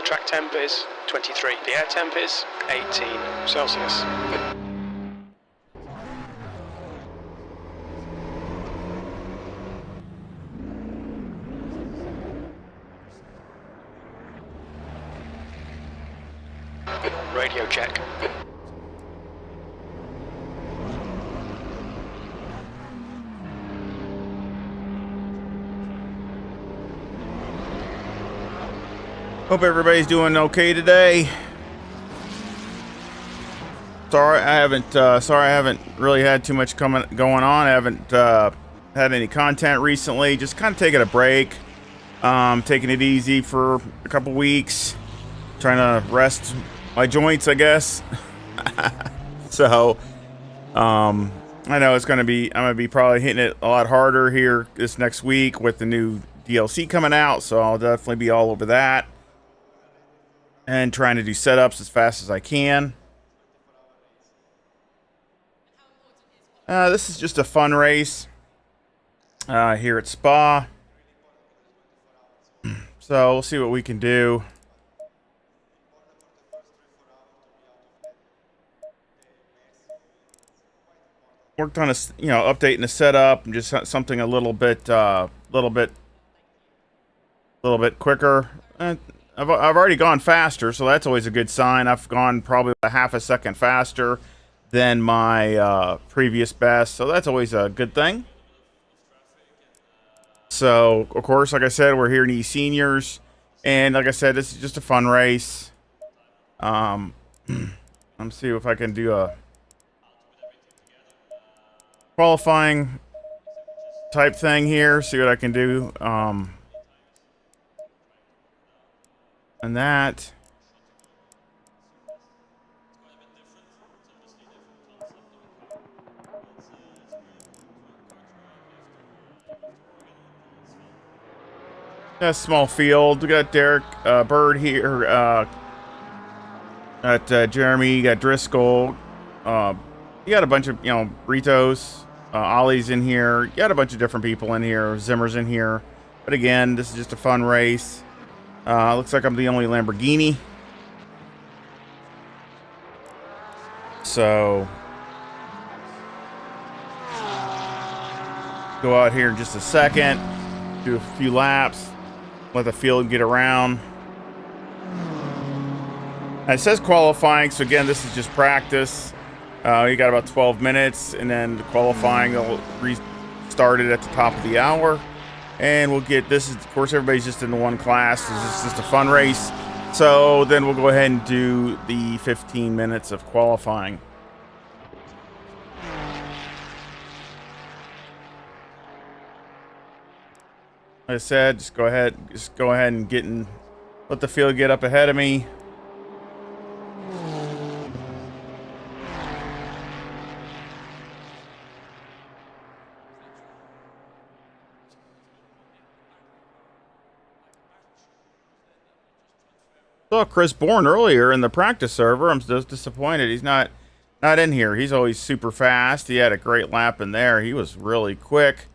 track temp is 23. The air temp is 18 Celsius. Radio check. Hope everybody's doing okay today. Sorry I haven't really had too much going on. I haven't had any content recently. Just kind of taking a break, taking it easy for a couple weeks, trying to rest my joints, I guess. So I know I'm gonna be probably hitting it a lot harder here this next week with the new DLC coming out, so I'll definitely be all over that and trying to do setups as fast as I can. This is just a fun race here at Spa. So we'll see what we can do. Worked on updating the setup and just something a little bit quicker. I've already gone faster, so that's always a good sign. I've gone probably a half a second faster than my previous best, so that's always a good thing. So, of course, like I said, we're here in eSENIORS, and like I said, this is just a fun race. Let's see if I can do a qualifying type thing here, see what I can do. And that. A small field. We got Derek Bird here. Got Jeremy. You got Driscoll. You got a bunch of Ritos, Ollie's in here. You got a bunch of different people in here. Zimmer's in here. But again, this is just a fun race. Looks like I'm the only Lamborghini. So go out here in just a second, do a few laps, let the field get around. And it says qualifying, so again, this is just practice. You got about 12 minutes, and then the qualifying will restart it at the top of the hour. And we'll get this. Of course, everybody's just in the one class. This is just a fun race. So then we'll go ahead and do the 15 minutes of qualifying. Like I said, just go ahead and let the field get up ahead of me. Saw Chris Bourne earlier in the practice server. I'm just disappointed he's not in here. He's always super fast. He had a great lap in there. He was really quick.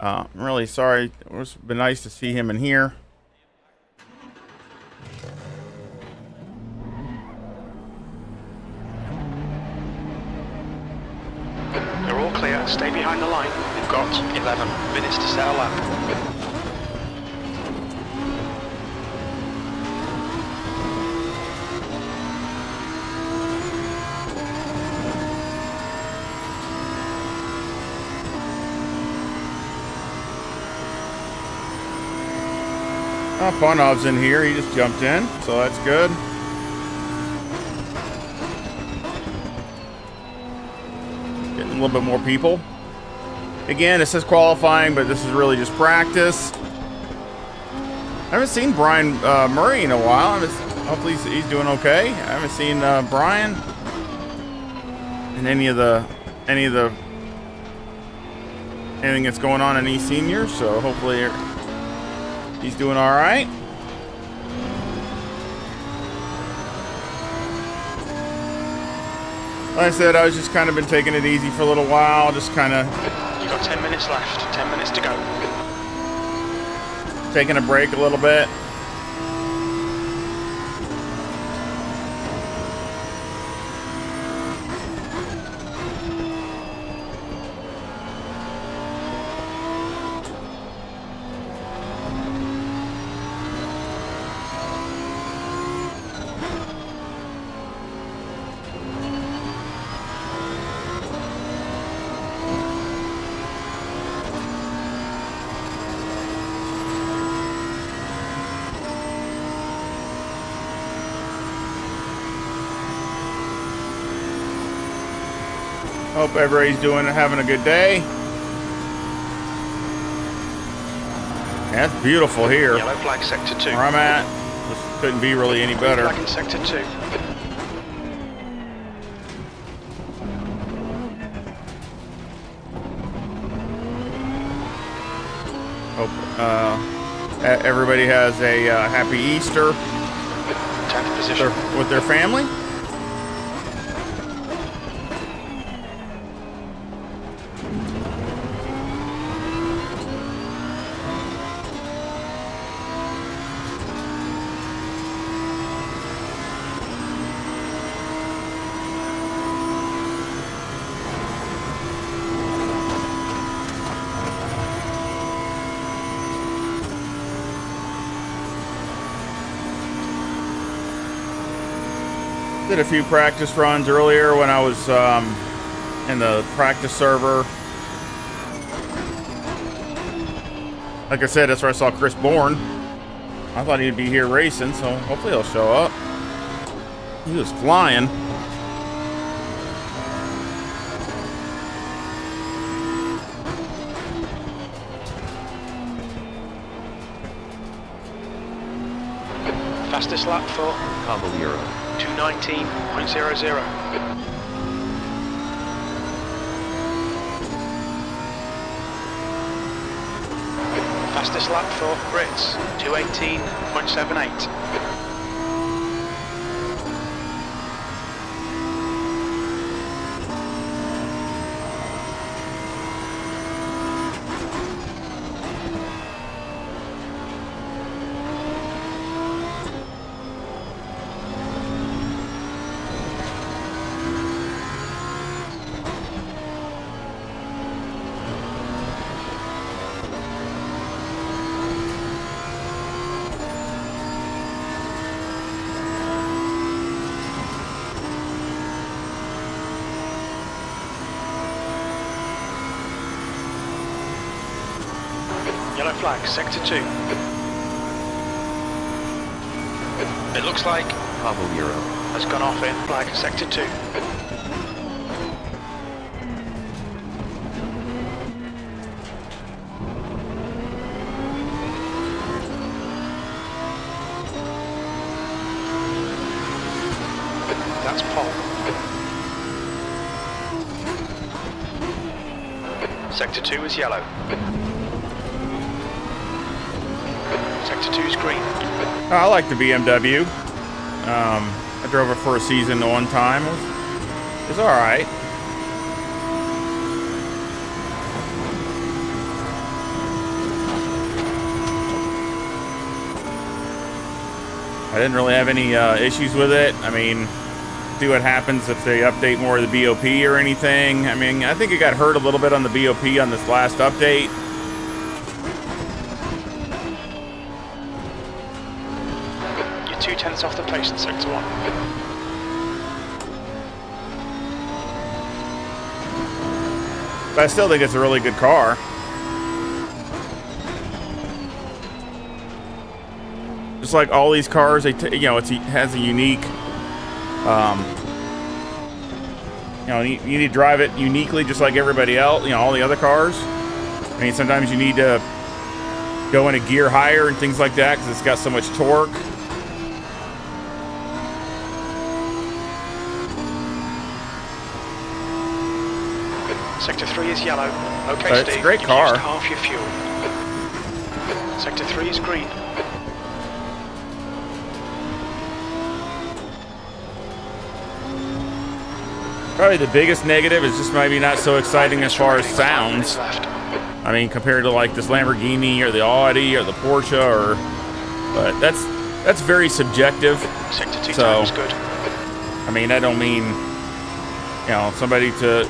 I'm really sorry. It would have been nice to see him in here. They're all clear. Stay behind the line. We've got 11 minutes to set a lap. Ponov's in here. He just jumped in, so that's good. Getting a little bit more people. Again, it says qualifying, but this is really just practice. I haven't seen Brian Murray in a while. Hopefully he's doing okay. I haven't seen Brian in anything that's going on in eSENIORS, so hopefully he's doing all right. Like I said, I was just kind of been taking it easy for a little while. Just kind of... You've got 10 minutes left. 10 minutes to go. Taking a break a little bit. Hope everybody's having a good day. Yeah, it's beautiful here. Yellow flag, sector 2. Where I'm at, just couldn't be really any better. Flag in sector 2. Hope everybody has a happy Easter 10th position. with their family. Did a few practice runs earlier when I was in the practice server. Like I said, that's where I saw Chris Bourne. I thought he'd be here racing, so hopefully he'll show up. He was flying. Fastest lap for Caballero. 2:19.00. Fastest lap for Brits, 2:18.78. Yellow flag, sector 2. It looks like Caballero. has gone off in flag, sector 2. That's pole. Sector 2 is yellow. Sector 2 is green. I like the BMW. I drove it for a season one time. It was all right. I didn't really have any issues with it. I mean, see what happens if they update more of the BOP or anything. I mean, I think it got hurt a little bit on the BOP on this last update. You're 2/10 off the pace in sector 1. But I still think it's a really good car. Just like all these cars, it has a unique, you need to drive it uniquely, just like everybody else. All the other cars. I mean, sometimes you need to go in a gear higher and things like that because it's got so much torque. Sector 3 is yellow. Okay, But Steve. it's a great you've car. used half your fuel. Sector 3 is green. Probably the biggest negative is just maybe not so exciting as far as sounds. Left. I mean, compared to like this Lamborghini or the Audi or the Porsche, but that's very subjective. Sector 2 So- time is good. I mean, I don't mean,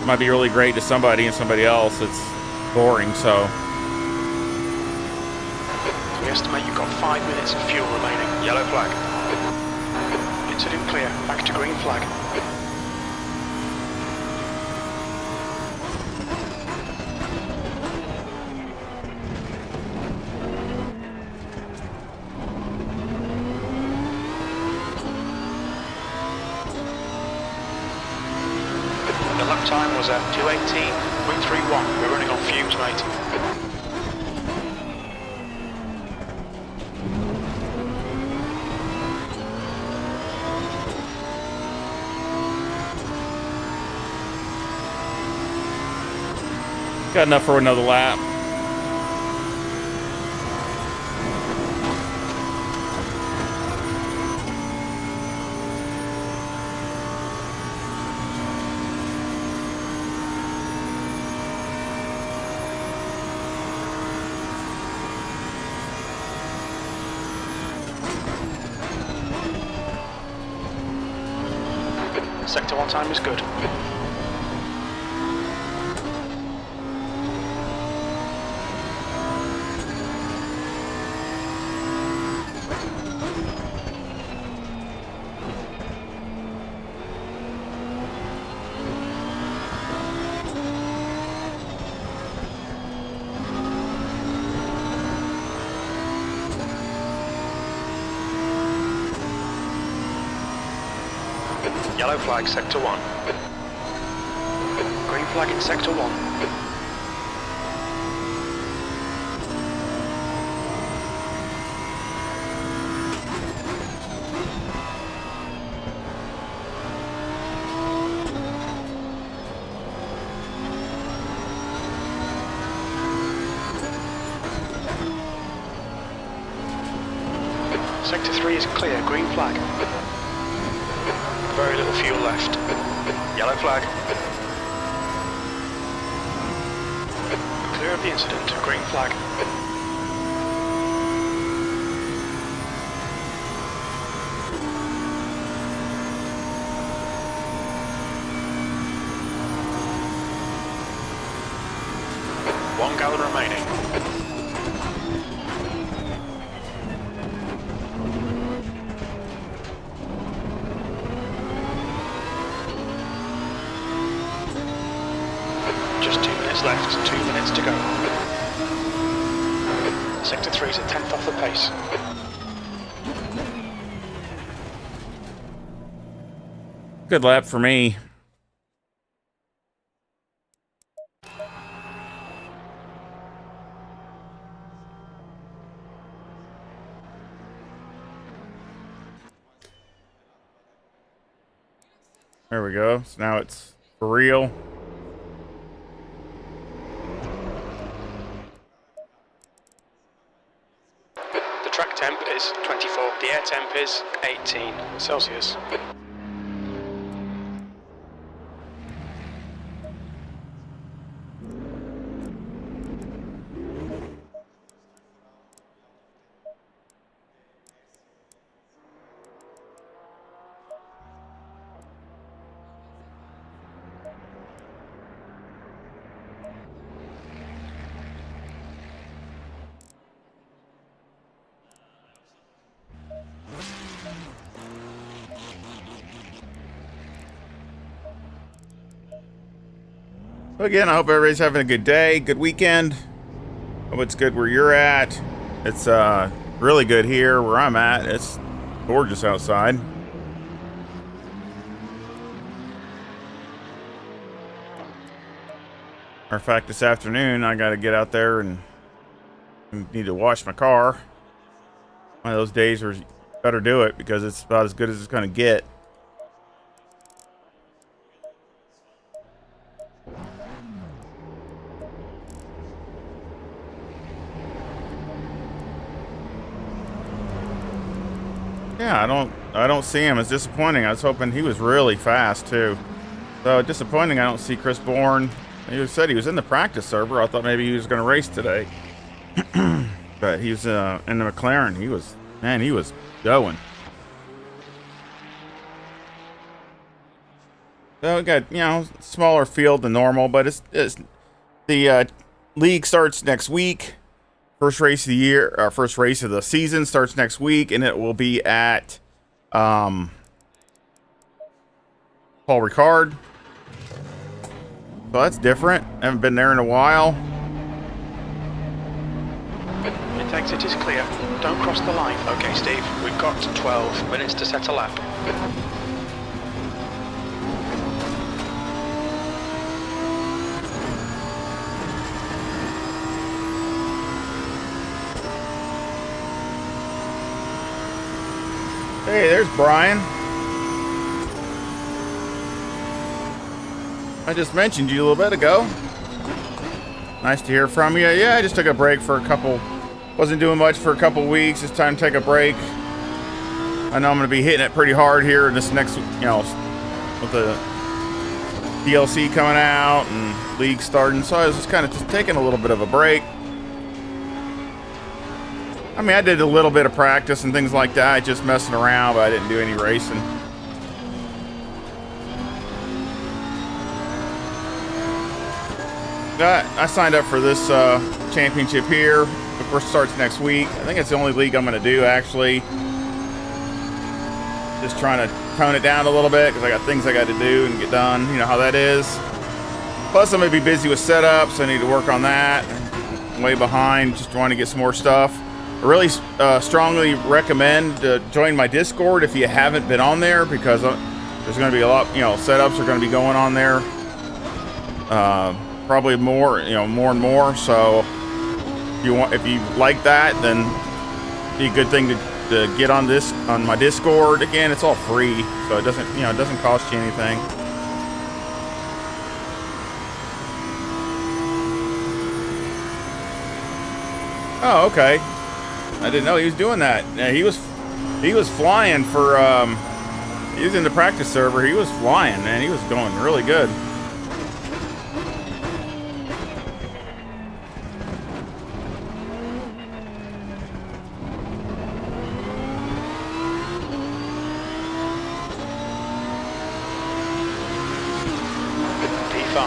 might be really great to somebody and somebody else it's boring. So We estimate you've got 5 minutes of fuel remaining. Yellow flag. Incident clear. Back to green flag. Time was at 2:18.31. We're running on fumes, mate. Got enough for another lap. Sector 1 time is good. Yellow flag, Sector 1. Green flag in Sector 1. Sector 3 is clear, green flag. Very little fuel left. Yellow flag. Clear of the incident, green flag. One gallon remaining. Just 2 minutes left, 2 minutes to go. Sector 3 is a tenth off the pace. Good lap for me. There we go. So now it's for real. The track temp is 24. The air temp is 18 Celsius. Again, I hope everybody's having a good day, good weekend. Hope it's good where you're at. It's really good here where I'm at. It's gorgeous outside. Matter of fact, this afternoon I got to get out there and need to wash my car. One of those days where you better do it because it's about as good as it's going to get. Yeah, I don't see him. It's disappointing. I was hoping he was really fast too. So disappointing I don't see Chris Bourne. He said he was in the practice server. I thought maybe he was going to race today. But he was in the McLaren. He was going. So we got, smaller field than normal, but it's the league starts next week. First race of the year, our first race of the season starts next week, and it will be at Paul Ricard. So that's different. Haven't been there in a while. Mid exit is clear. Don't cross the line. Okay, Steve, we've got 12 minutes to set a lap. Hey, there's Brian. I just mentioned you a little bit ago. Nice to hear from you. Yeah, I just took a break for a couple. Wasn't doing much for a couple weeks. It's time to take a break. I know I'm going to be hitting it pretty hard here in this next, with the DLC coming out and league starting. So I was just kind of just taking a little bit of a break. I mean, I did a little bit of practice and things like that, just messing around, but I didn't do any racing. I signed up for this championship here. Of course, it starts next week. I think it's the only league I'm going to do, actually. Just trying to tone it down a little bit because I got things I got to do and get done. You know how that is. Plus, I'm going to be busy with setups. I need to work on that. I'm way behind. Just trying to get some more stuff. I really strongly recommend join my Discord if you haven't been on there, because there's going to be a lot, setups are going to be going on there. Probably more, more and more. So if you like that, then be a good thing to get on my Discord. Again, it's all free, so it doesn't cost you anything. Oh, okay. I didn't know he was doing that. Yeah, he was flying for he was in the practice server. He was flying, man. He was going really good. P5.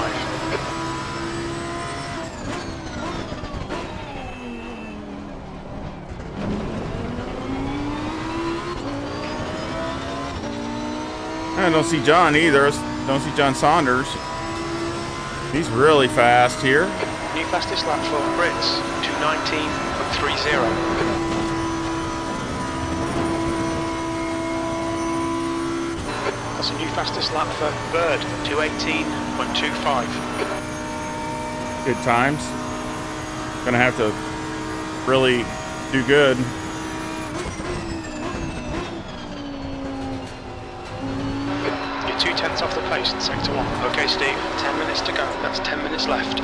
I don't see John either. Don't see John Saunders. He's really fast here. New fastest lap for Brits, 2:19.30. That's a new fastest lap for Bird, 2:18.25. Good times. Gonna have to really do good. You're 2/10 off the pace in sector 1. Okay, Steve, 10 minutes to go. That's 10 minutes left.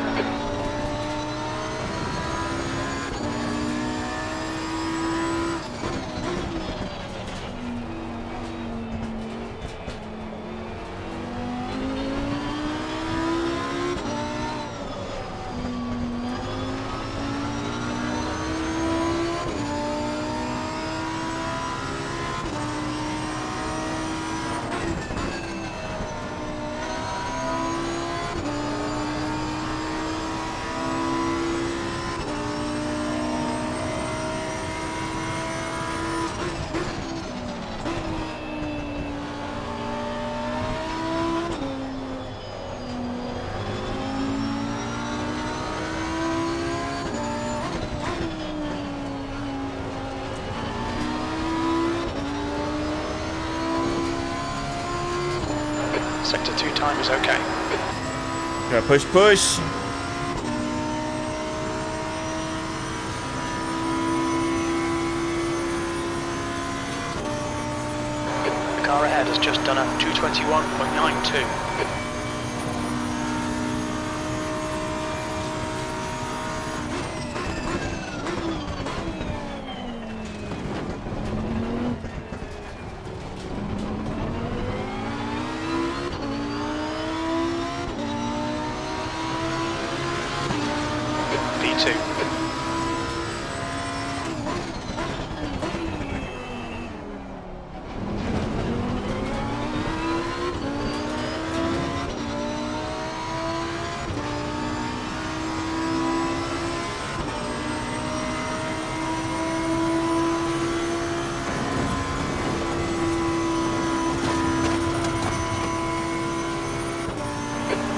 Sector 2 time is okay. Gotta push. The car ahead has just done a 2:21.92. P2.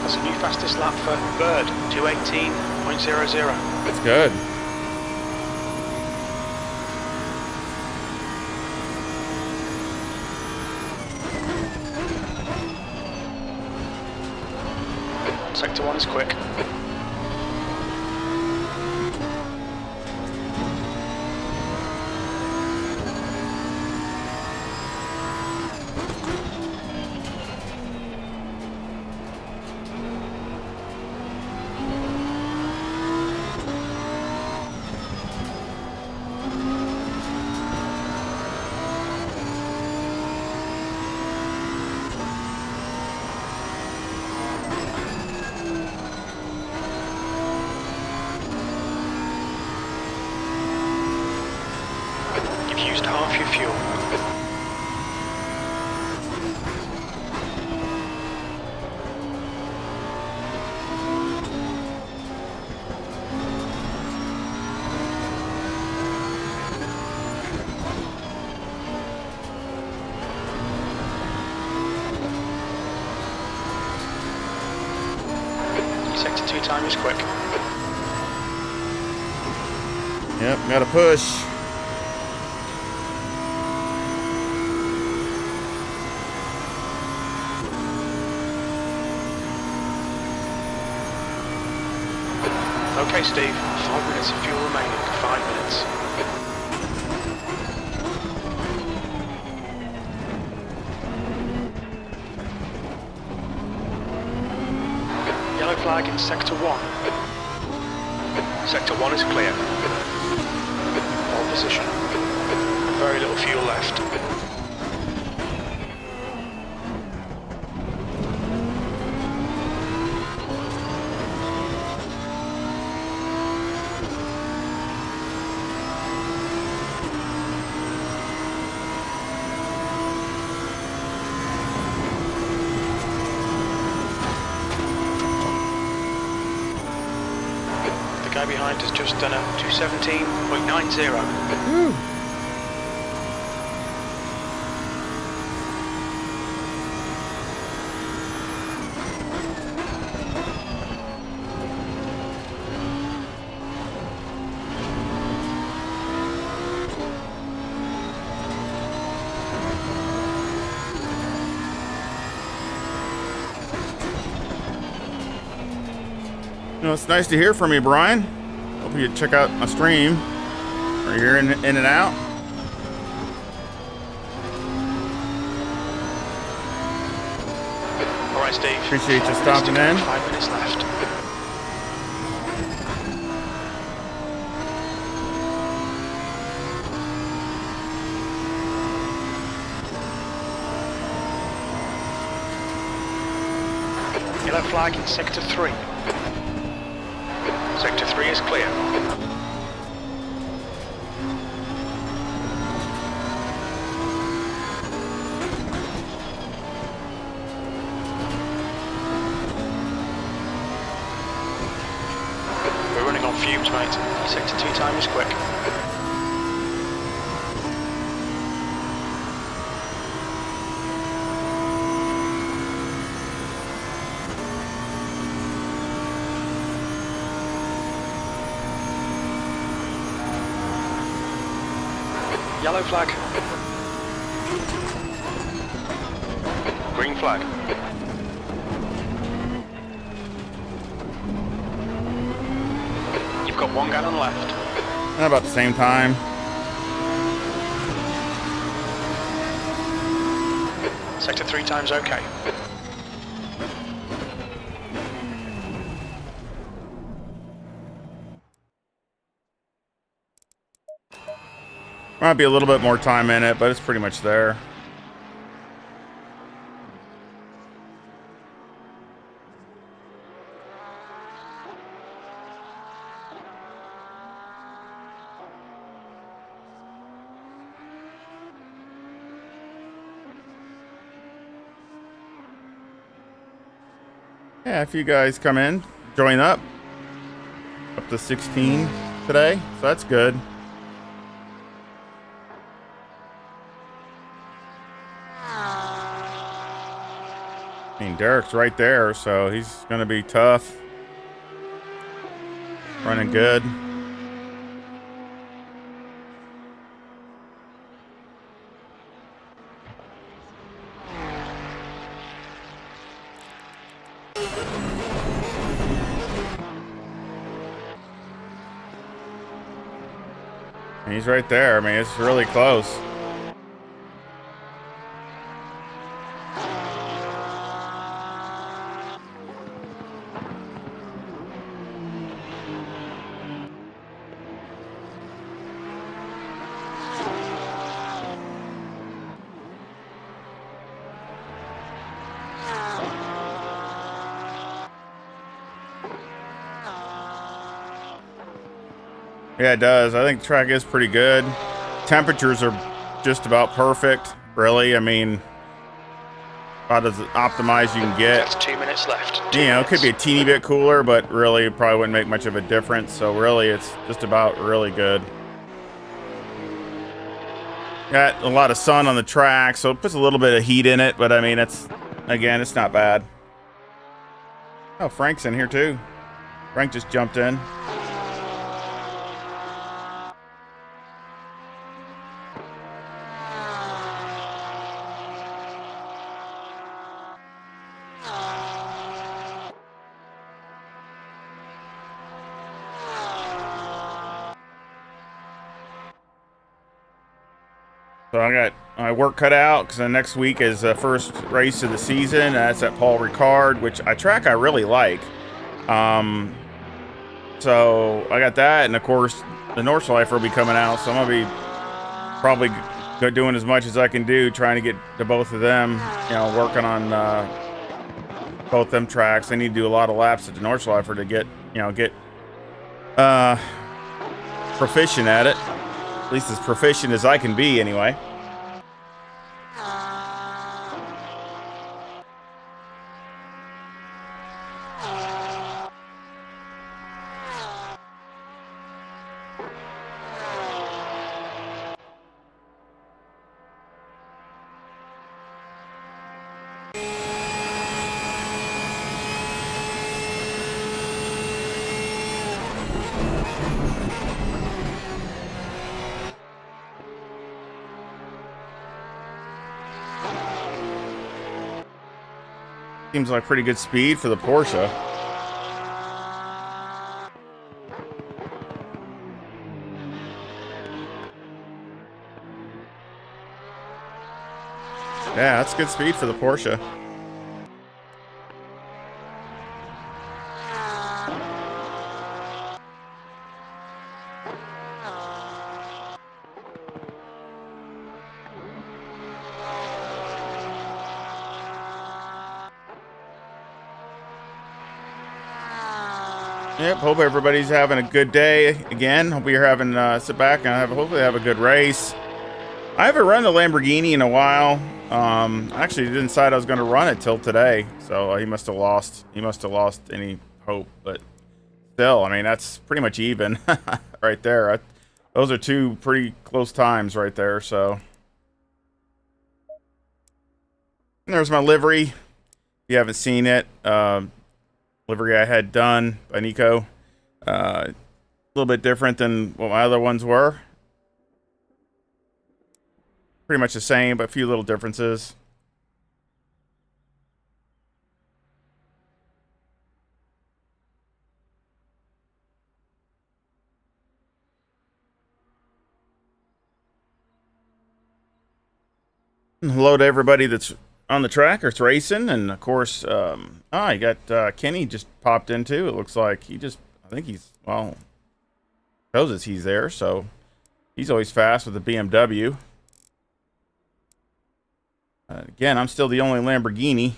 That's a new fastest lap for Bird, 2:18.00. That's good. Sector 1 is quick. fuel. Sector 2 time is quick. Yep, gotta push. Okay, Steve. 5 minutes of fuel remaining. 5 minutes. Yellow flag in Sector 1. Sector 1 is clear. Pole position. Very little fuel left. The guy behind has just done a 217.90. You know, it's nice to hear from you, Brian. Hope you check out my stream. Are you here in and out? All right, Steve. Appreciate you 5 minutes stopping to go, in. 5 minutes left. Yellow flag in Sector 3. Sector 3 is clear. We're running on fumes, mate. Sector 2 time is quick. Yellow flag. Green flag. You've got 1 gallon left. About the same time. Sector 3 time's okay. Might be a little bit more time in it, but it's pretty much there. Yeah, if you guys come in, join up to 16 today, so that's good. I mean, Derek's right there, so he's going to be tough. Running good. And he's right there. I mean, it's really close. Yeah, it does. I think the track is pretty good. Temperatures are just about perfect, really. I mean, about as optimized you can get. That's 2 minutes left. You know, it could be a teeny bit cooler, but really it probably wouldn't make much of a difference. So really, it's just about really good. Got a lot of sun on the track, so it puts a little bit of heat in it, but I mean, again, it's not bad. Oh, Frank's in here too. Frank just jumped in. So I got my work cut out because the next week is the first race of the season. That's at Paul Ricard, which I really like. So I got that, and of course the Nordschleifer will be coming out. So I'm gonna be probably doing as much as I can do, trying to get to both of them. You know, working on both them tracks. I need to do a lot of laps at the Nordschleifer to get proficient at it. At least as proficient as I can be, anyway. Seems like pretty good speed for the Porsche. Yeah, that's good speed for the Porsche. Yep, hope everybody's having a good day again. Hope you're having sit back and hopefully have a good race. I haven't run the Lamborghini in a while. Actually didn't decide I was going to run it till today, so he must have lost any hope. But still, I mean, that's pretty much even right there. Those are two pretty close times right there. So and there's my livery. If you haven't seen it, livery I had done by Nico. A little bit different than what my other ones were. Pretty much the same, but a few little differences. Hello to everybody that's on the track or it's racing, and of course, you got Kenny just popped in too. It looks like I think he's, well, shows us he's there, so he's always fast with the BMW. Again, I'm still the only Lamborghini.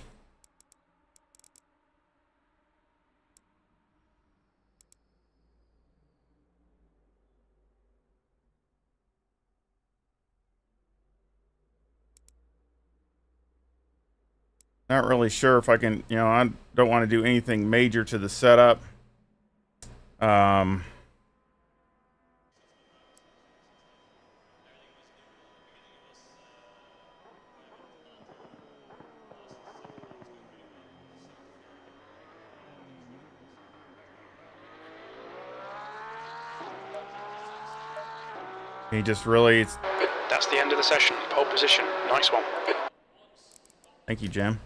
Not really sure if I can, I don't want to do anything major to the setup. He just really... That's the end of the session. Pole position. Nice one. Thank you, Jim.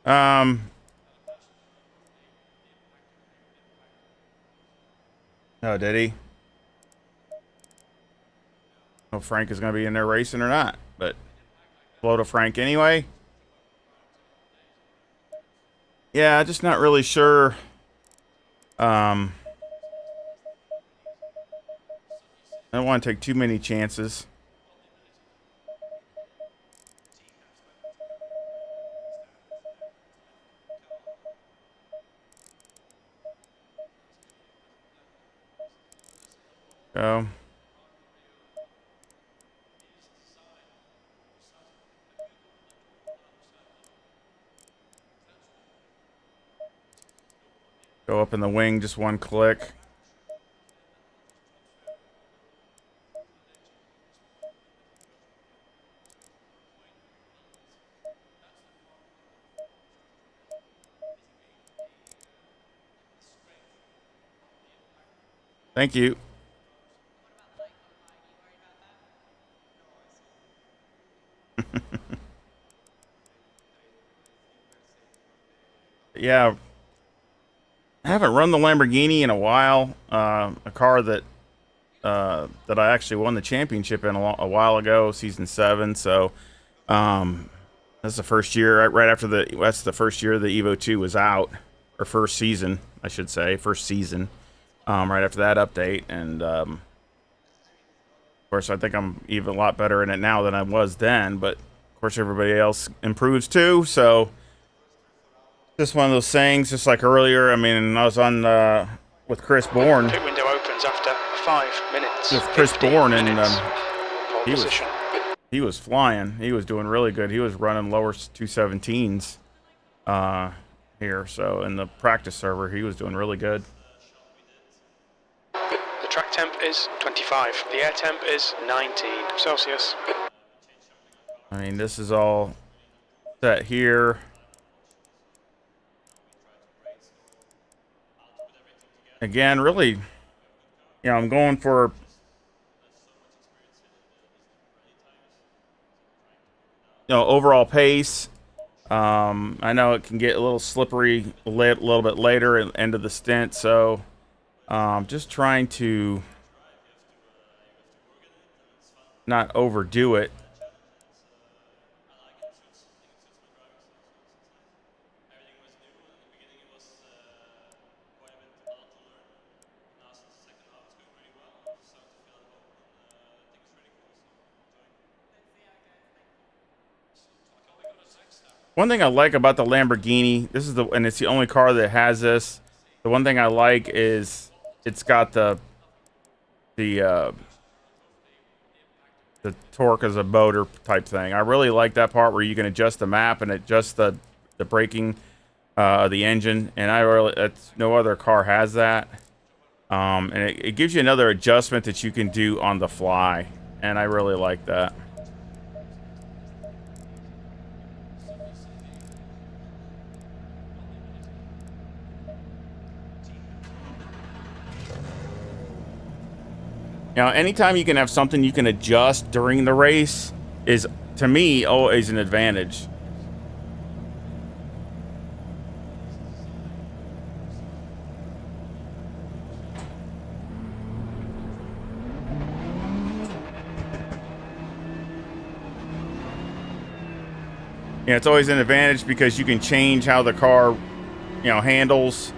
Oh, did he? Oh, Frank is going to be in there racing or not, but blow to Frank anyway. Yeah, just not really sure. I don't want to take too many chances. Go. Go up in the wing, just one click. Thank you. Yeah, I haven't run the Lamborghini in a while. A car that that I actually won the championship in a while ago, season 7. So that's the first year, right after that's the first year the EVO2 was out, or first season, I should say, first season. Right after that update, and of course, I think I'm even a lot better in it now than I was then. But of course, everybody else improves too. So just one of those things, just like earlier. I mean, I was on with Chris Bourne. Pit window opens after 5 minutes. With Chris Bourne, and Pole he was flying. He was doing really good. He was running lower 217s here. So in the practice server, he was doing really good. The track temp is 25. The air temp is 19 Celsius. I mean, this is all set here. Again, really, you know, I'm going for overall pace. I know it can get a little slippery a little bit later at the end of the stint, so just trying to not overdo it. One thing I like about the Lamborghini, and it's the only car that has this. The one thing I like is it's got the torque as a motor type thing. I really like that part where you can adjust the map and adjust the braking, the engine, and that's no other car has that. And it gives you another adjustment that you can do on the fly, and I really like that. Now, anytime you can have something you can adjust during the race is, to me, always an advantage. Yeah, it's always an advantage because you can change how the car, handles.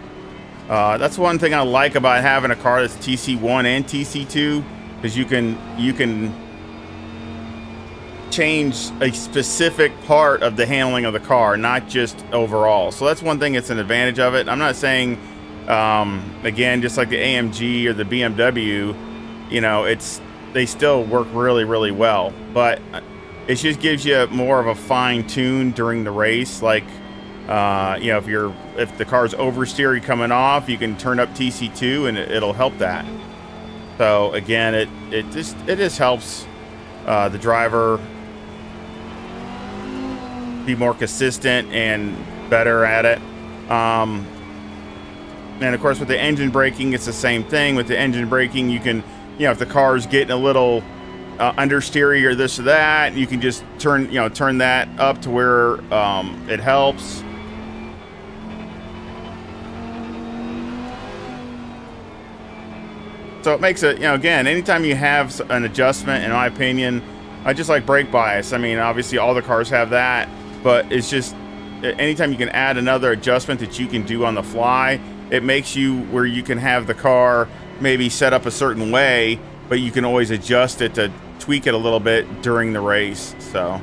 That's one thing I like about having a car that's TC1 and TC2, because you can change a specific part of the handling of the car, not just overall. So that's one thing that's an advantage of it. I'm not saying, again, just like the AMG or the BMW, they still work really, really well, but it just gives you more of a fine tune during the race. Like, if the car's oversteery coming off, you can turn up TC2 and it'll help that. So again, it just helps the driver be more consistent and better at it. And of course, with the engine braking, it's the same thing. With the engine braking, you can, if the car's getting a little understeery or this or that, you can just turn that up to where it helps. So it makes it, again, anytime you have an adjustment, in my opinion, I just like brake bias. I mean, obviously all the cars have that, but it's just, anytime you can add another adjustment that you can do on the fly, it makes you where you can have the car maybe set up a certain way, but you can always adjust it to tweak it a little bit during the race. So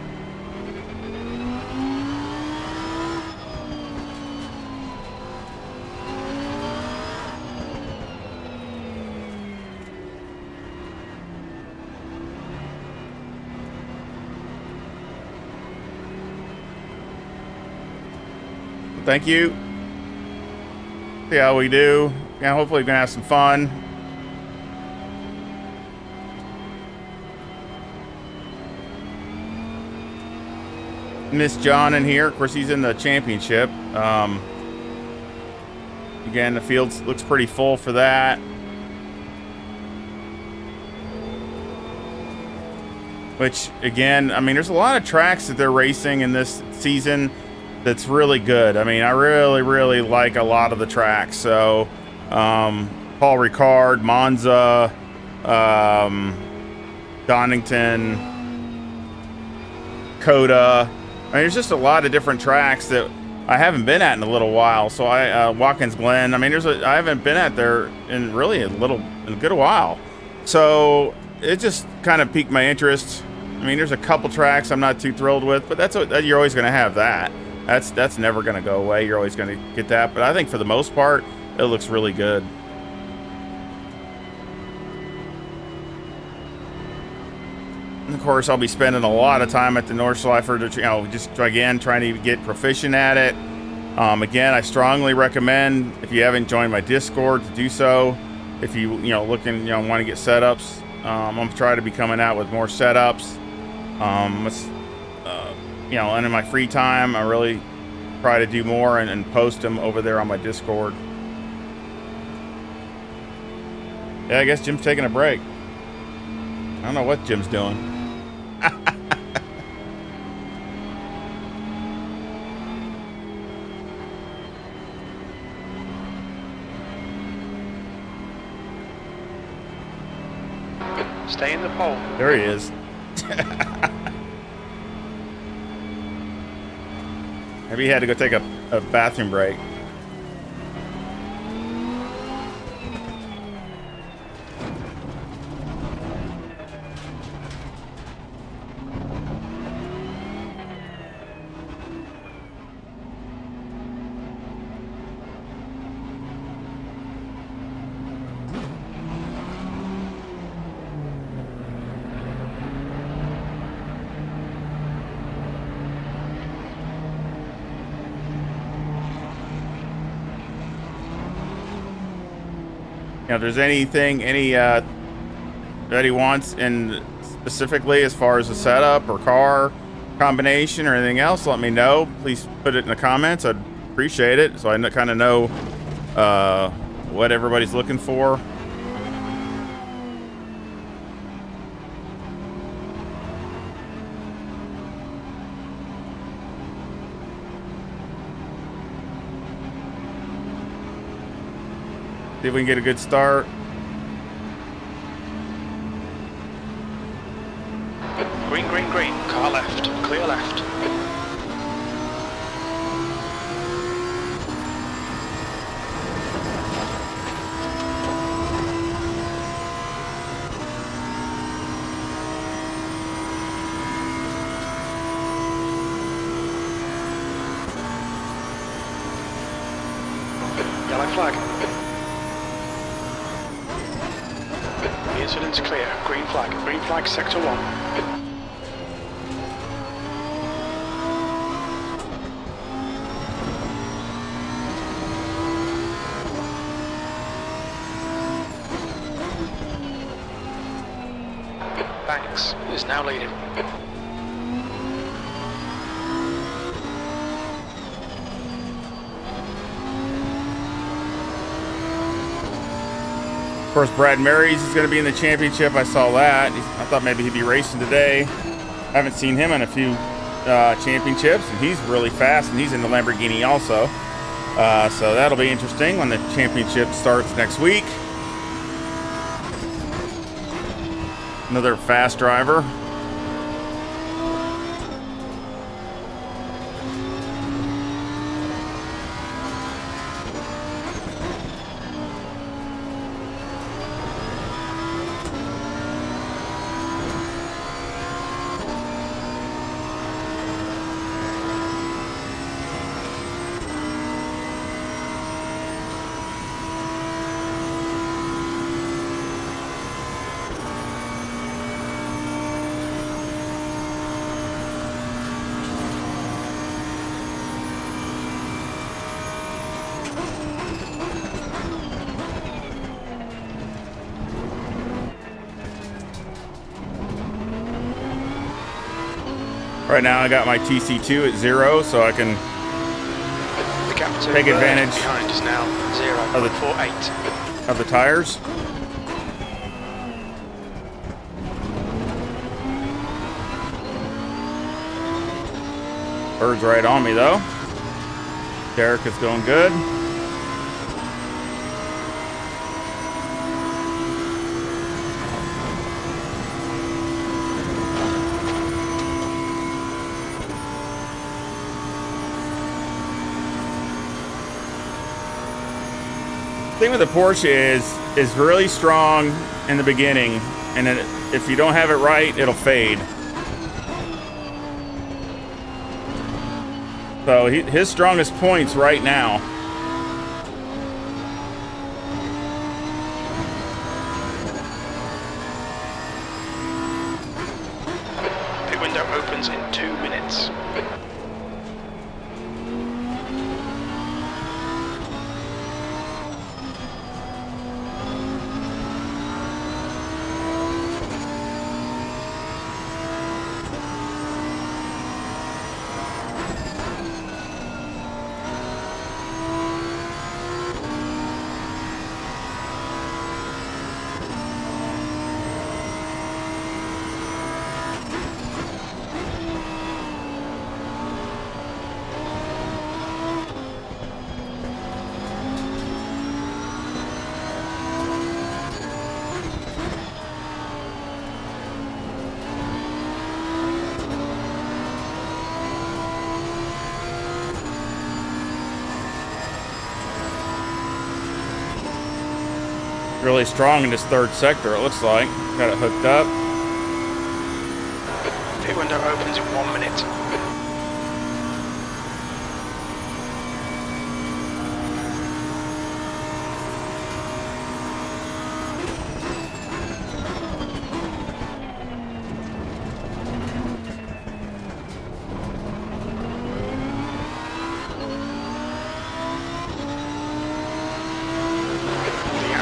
thank you. See how we do. Yeah, hopefully we can have some fun. Miss John in here. Of course, he's in the championship. Again, the field looks pretty full for that. Which, again, I mean, there's a lot of tracks that they're racing in this season that's really good. I mean, I really, really like a lot of the tracks. So, Paul Ricard, Monza, Donington, Coda. I mean, there's just a lot of different tracks that I haven't been at in a little while. So Watkins Glen. I mean, I haven't been at there in really in a good while. So it just kind of piqued my interest. I mean, there's a couple tracks I'm not too thrilled with, but you're always going to have that. That's never going to go away. You're always going to get that. But I think for the most part, it looks really good. And of course, I'll be spending a lot of time at the Nordschleifer to, just again trying to get proficient at it. Again, I strongly recommend, if you haven't joined my Discord, to do so. If you looking want to get setups, I'm gonna try to be coming out with more setups. And in my free time, I really try to do more and post them over there on my Discord. Yeah, I guess Jim's taking a break. I don't know what Jim's doing. Stay in the pole. There he is. Maybe he had to go take a bathroom break. If there's anything that he wants in specifically as far as a setup or car combination or anything else, let me know. Please put it in the comments. I'd appreciate it, so I kind of know what everybody's looking for. See if we can get a good start. Green, green, green. Car left. Clear left. Yellow flag. The incident's clear. Green flag. Green flag, sector 1. Banks is now leading. Of course, Brad Marys is going to be in the championship. I saw that. I thought maybe he'd be racing today. I haven't seen him in a few championships, and he's really fast, and he's in the Lamborghini also. So that'll be interesting when the championship starts next week. Another fast driver. Right now I got my TC2 at 0, so I can The gap to take Bird advantage behind is now of the- 0.48. of the tires. Bird's right on me though. Derek is going good. The thing with the Porsche is really strong in the beginning, and then if you don't have it right, it'll fade. So his strongest points right now. The window opens in 2 minutes. Really strong in this third sector, it looks like. Got it hooked up. The window opens in 1 minute.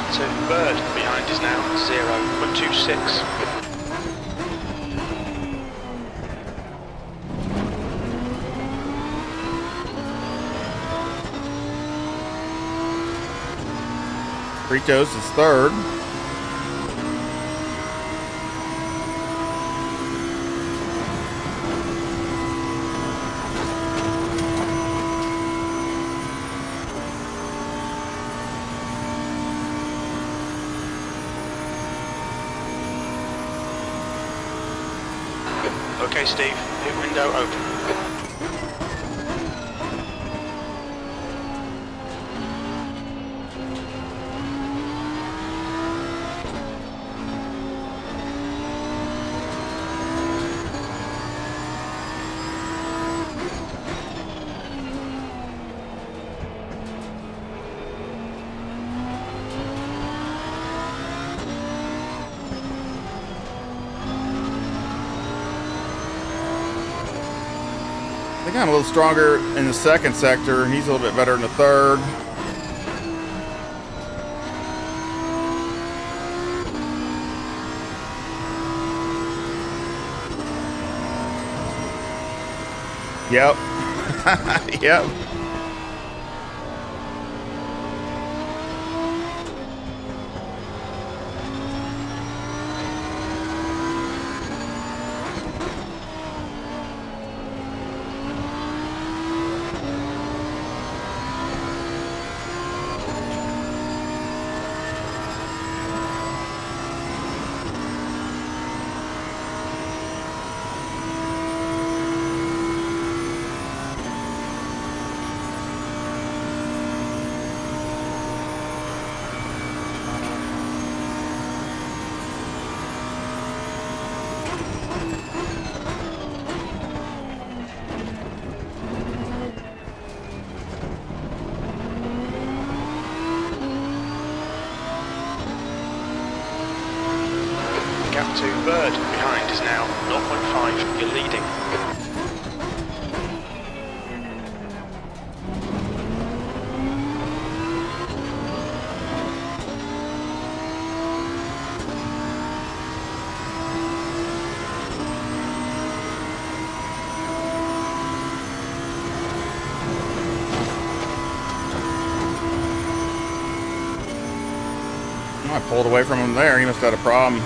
To Bird behind is now 0.26. Fritos is third. Okay, Steve, pit window open. I think I'm a little stronger in the second sector, and he's a little bit better in the third. Yep. Yep. Gap to Bird behind is now 0.5. You're leading. I pulled away from him there. He must have had a problem.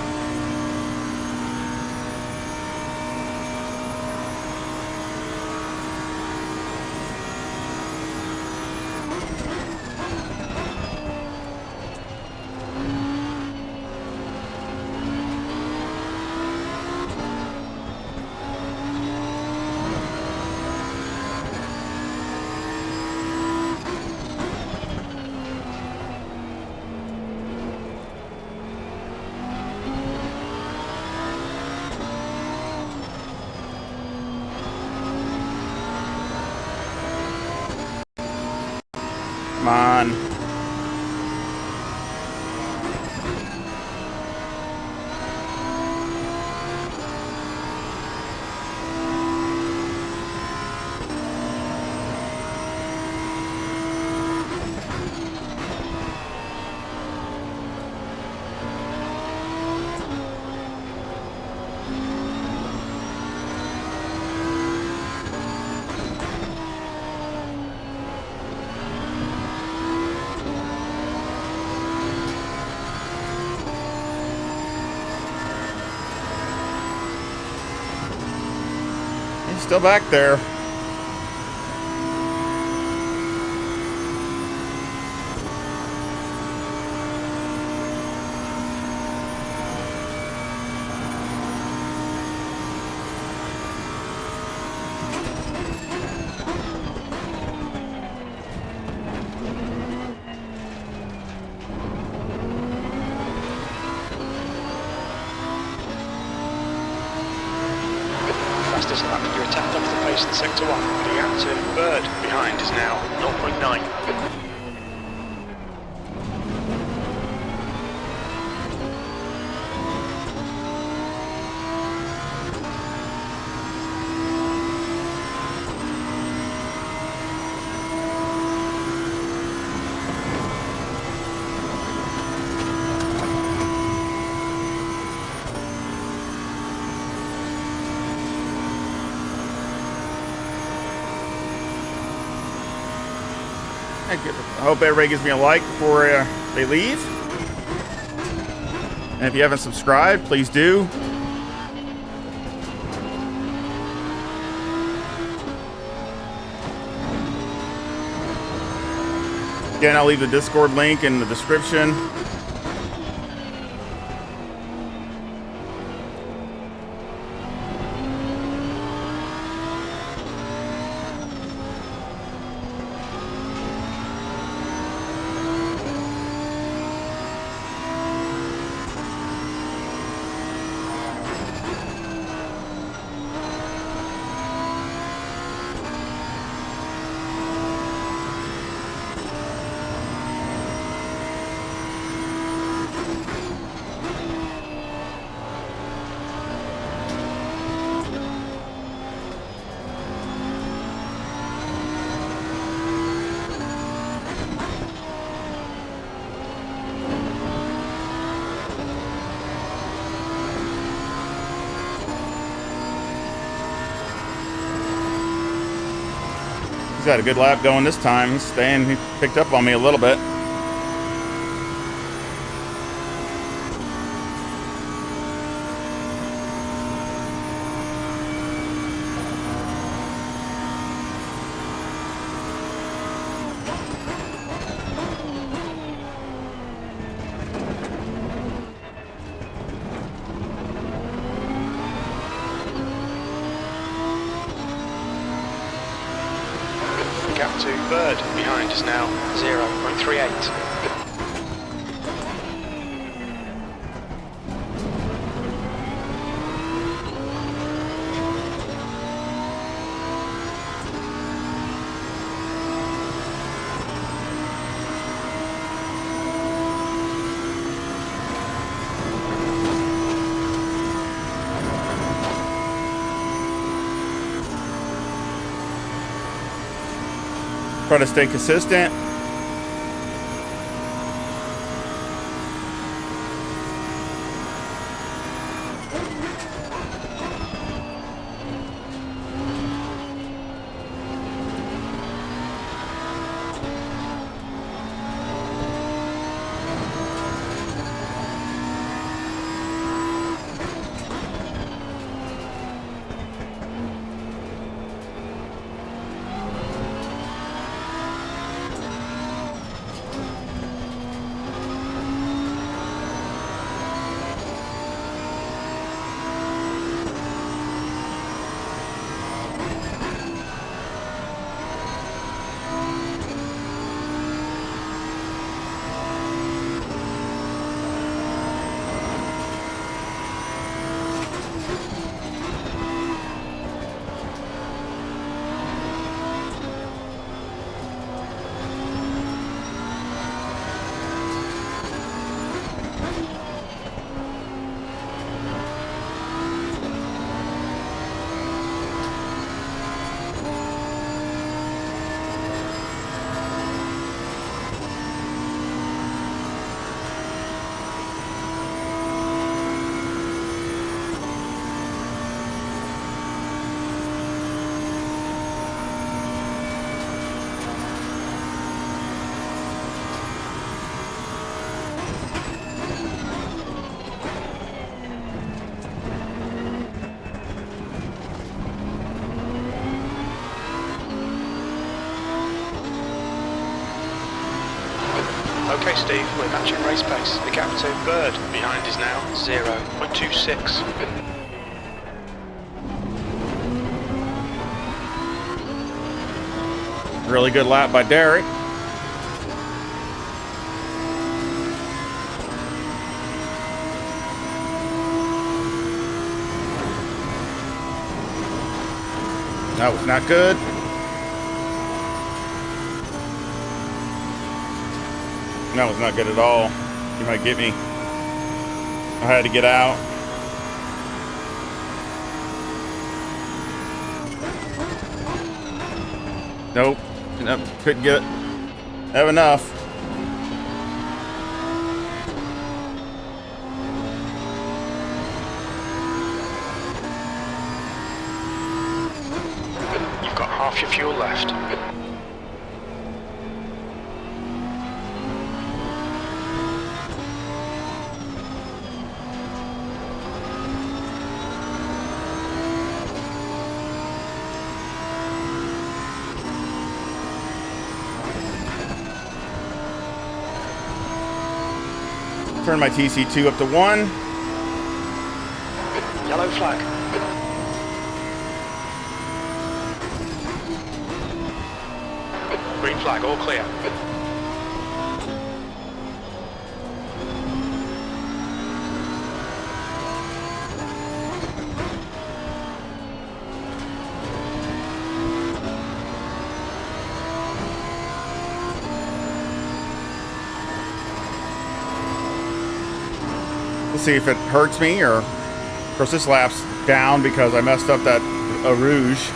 Come on. He's still back there. Fastest lap in your attack off the pace in sector 1. The gap to third behind is now 0.9. I hope everybody gives me a like before they leave. And if you haven't subscribed, please do. Again, I'll leave the Discord link in the description. He's got a good lap going this time. He's staying. He picked up on me a little bit. Gap to third behind is now 0.38. Try to stay consistent. Okay, Steve, we're matching race pace. The gap to Bird behind is now 0.26. Really good lap by Derek. That was not good. That was not good at all. You might get me. I had to get out. Nope. Couldn't get it. Have enough. You've got half your fuel left. Turn my TC2 up to 1. Yellow flag. Green flag, all clear. Let's see if it hurts me, or of course this lap's down because I messed up that rouge.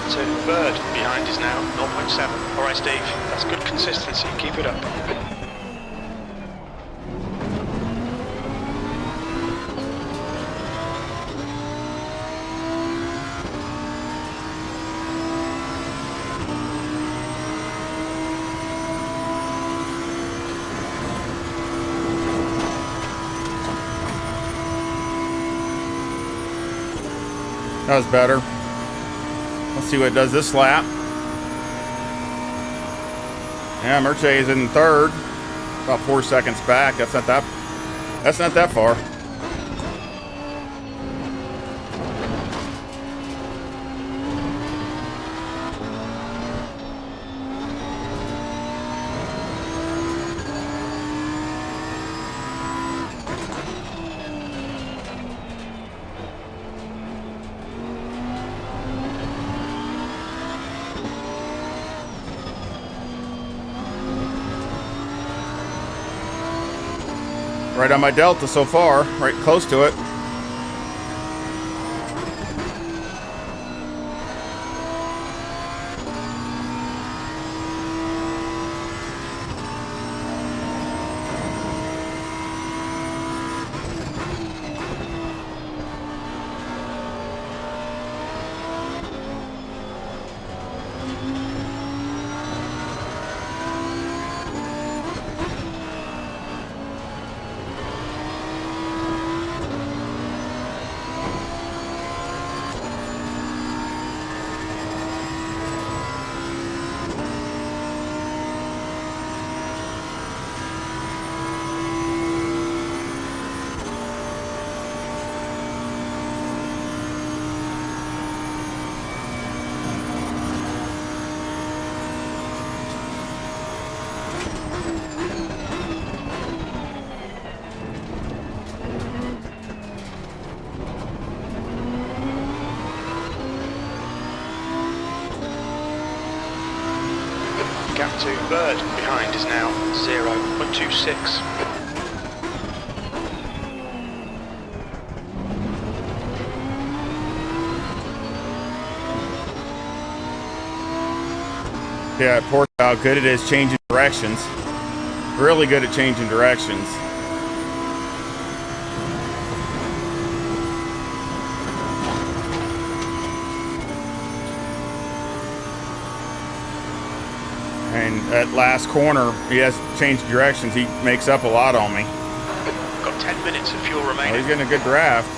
To Bird behind is now 0.7. Alright, Steve, that's good consistency. Keep it up. That was better. Let's see what it does this lap. Yeah, Mercedes is in third. About 4 seconds back. That's not that far. Right on my Delta so far, right close to it. Gap to Bird behind is now 0.26. Yeah, poor how good it is changing directions. Really good at changing directions. that last corner, he has changed directions. He makes up a lot on me. Got 10 minutes of fuel Well, remaining. he's getting a good draft.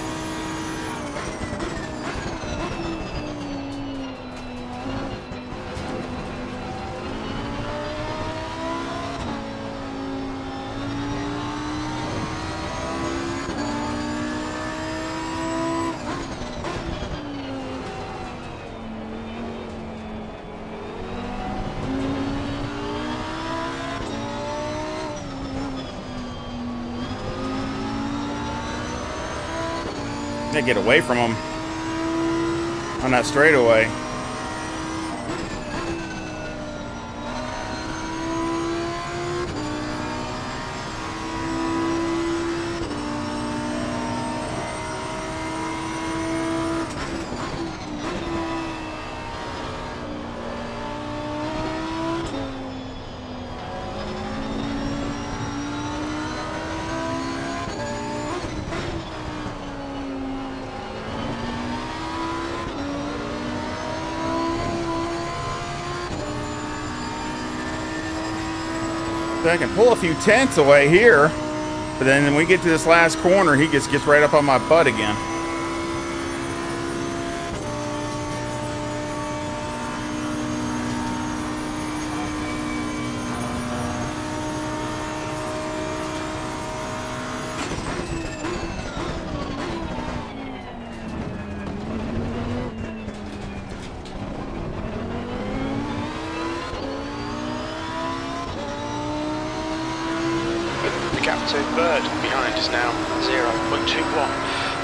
To get away from him on that straightaway. I can pull a few tenths away here, but then when we get to this last corner, he just gets right up on my butt again. The gap to Bird behind us now, 0.21.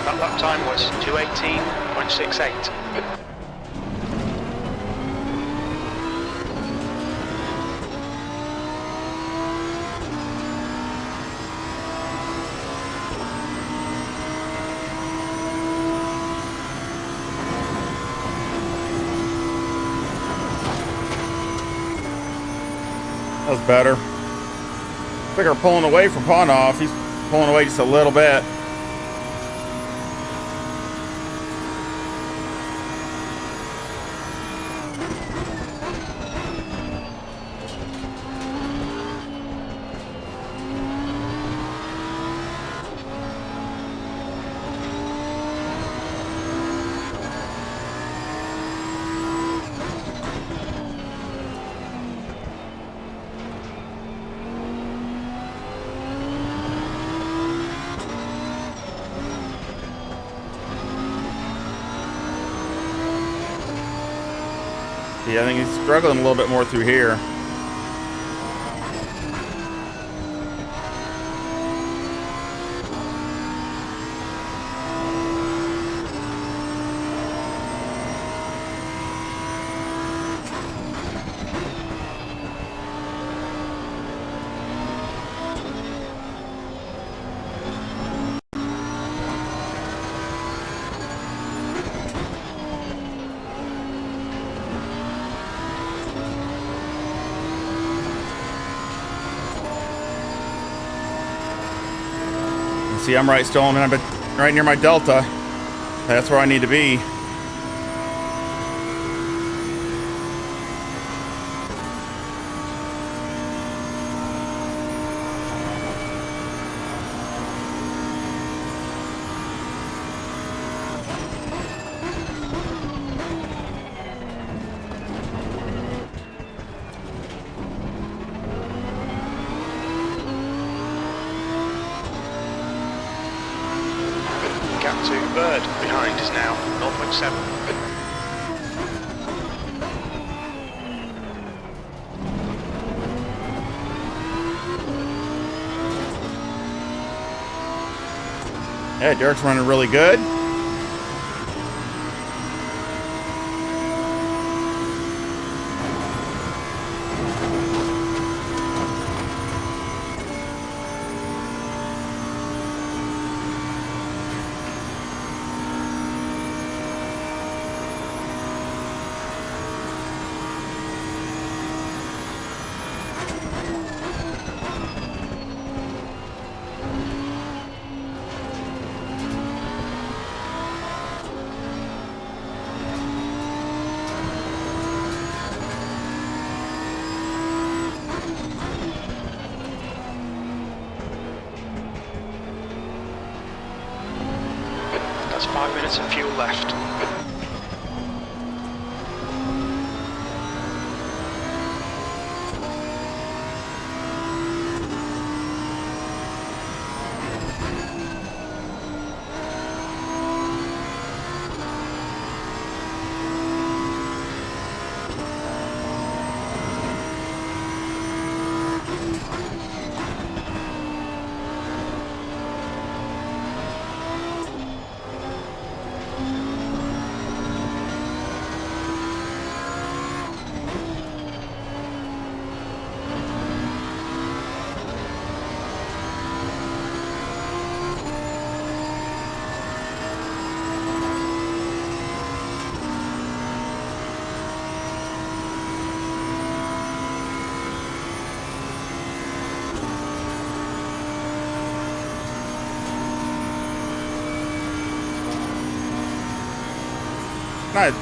That lap time was 2:18.68. That was better. I think we're pulling away from Ponoff. He's pulling away just a little bit. Yeah, I think he's struggling a little bit more through here. See, I'm right still right near my delta. That's where I need to be. Gap to Bird behind us now, 0.7. Yeah, Derek's running really good. 5 minutes of fuel left.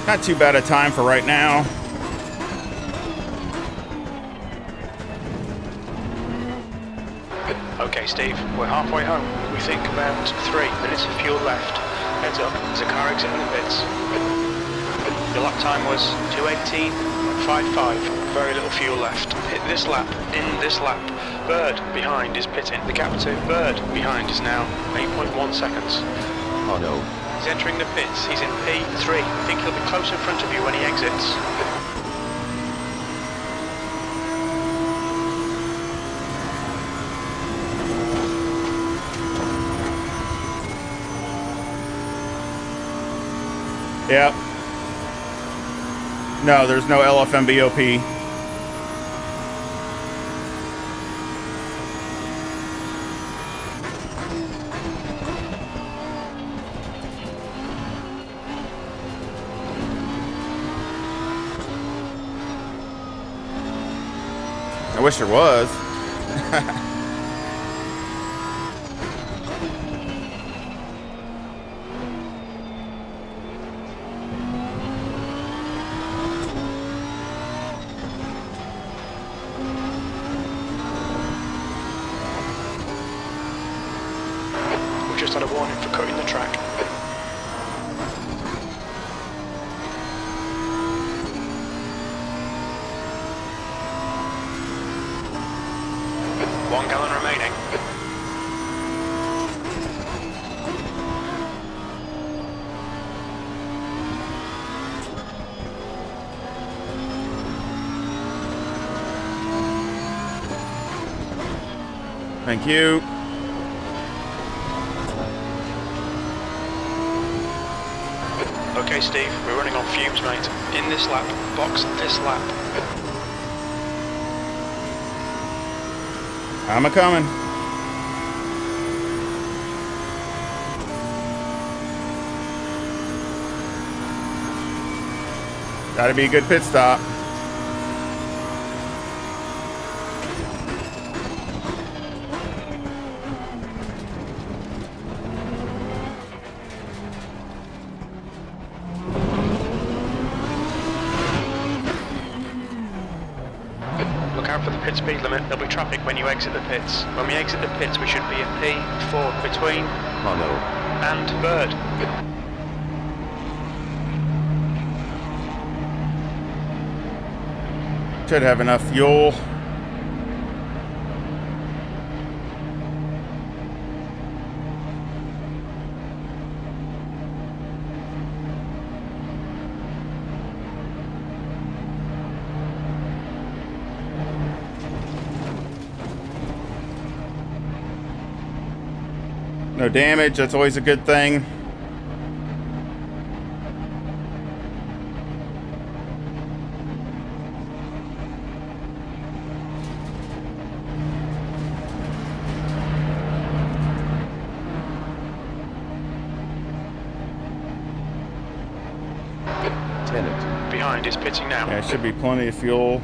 Not too bad a time for right now. Okay, Steve, we're halfway home. We think about 3 minutes of fuel left. Heads up, there's a car exiting the pits. Your lap time was 2:18.55. Very little fuel left. Hit this lap, in this lap. Bird behind is pitting. The gap to Bird behind is now 8.1 seconds. Oh no. He's entering the pits. He's in P3. I think he'll be close in front of you when he exits. Yep. No, there's no LFMBOP. I wish there was. We've just had a warning for cutting the track. One gallon remaining. Thank you. Okay, Steve, we're running on fumes, mate. In this lap, box this lap. I'm a-coming. Gotta be a good pit stop. Look out for the pit speed limit. There'll be traffic when you exit the pits. When we exit the pits, we should be in P4 between Oh no. and Bird. Should have enough fuel. No damage, that's always a good thing. Tenant. Behind is pitting now. Yeah, should be plenty of fuel.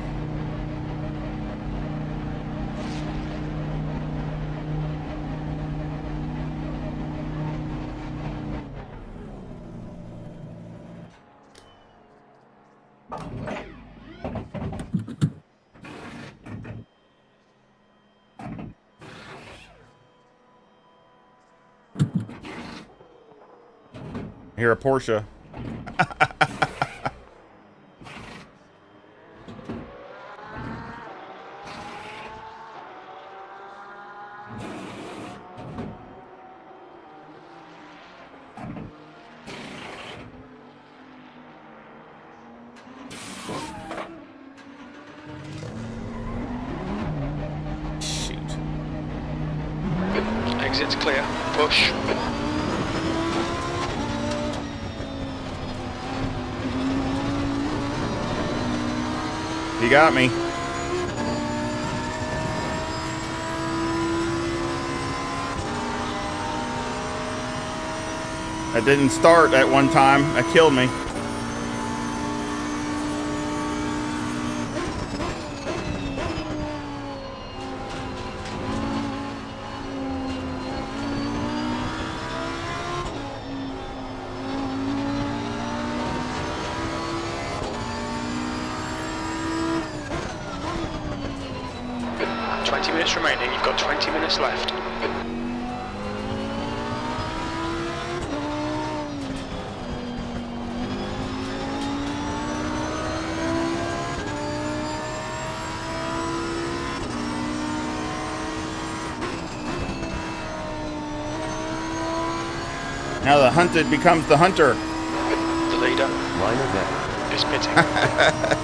I hear a Porsche. Exit's clear. Push. You got me. That didn't start at one time. That killed me. Remaining, you've got 20 minutes left. Now the hunted becomes the hunter. The leader Line of net. is pitting.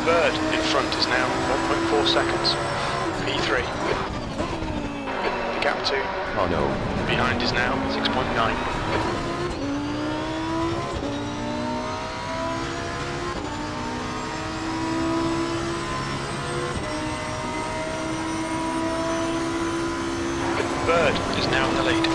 Bird in front is now 1.4 seconds. P3. The gap to Oh no. behind is now 6.9. Bird is now in the lead.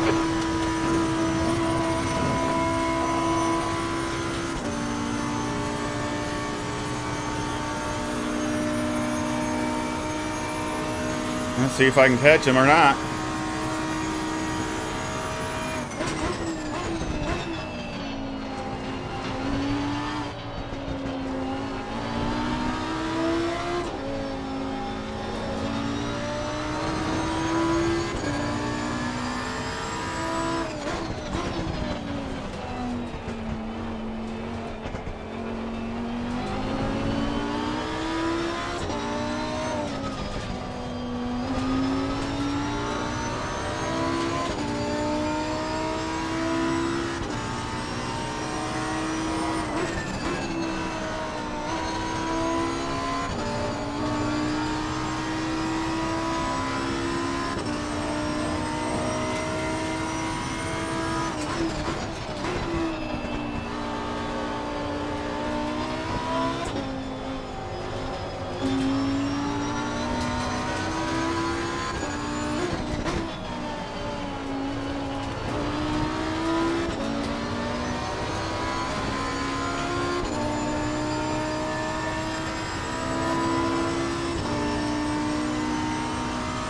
Let's see if I can catch him or not.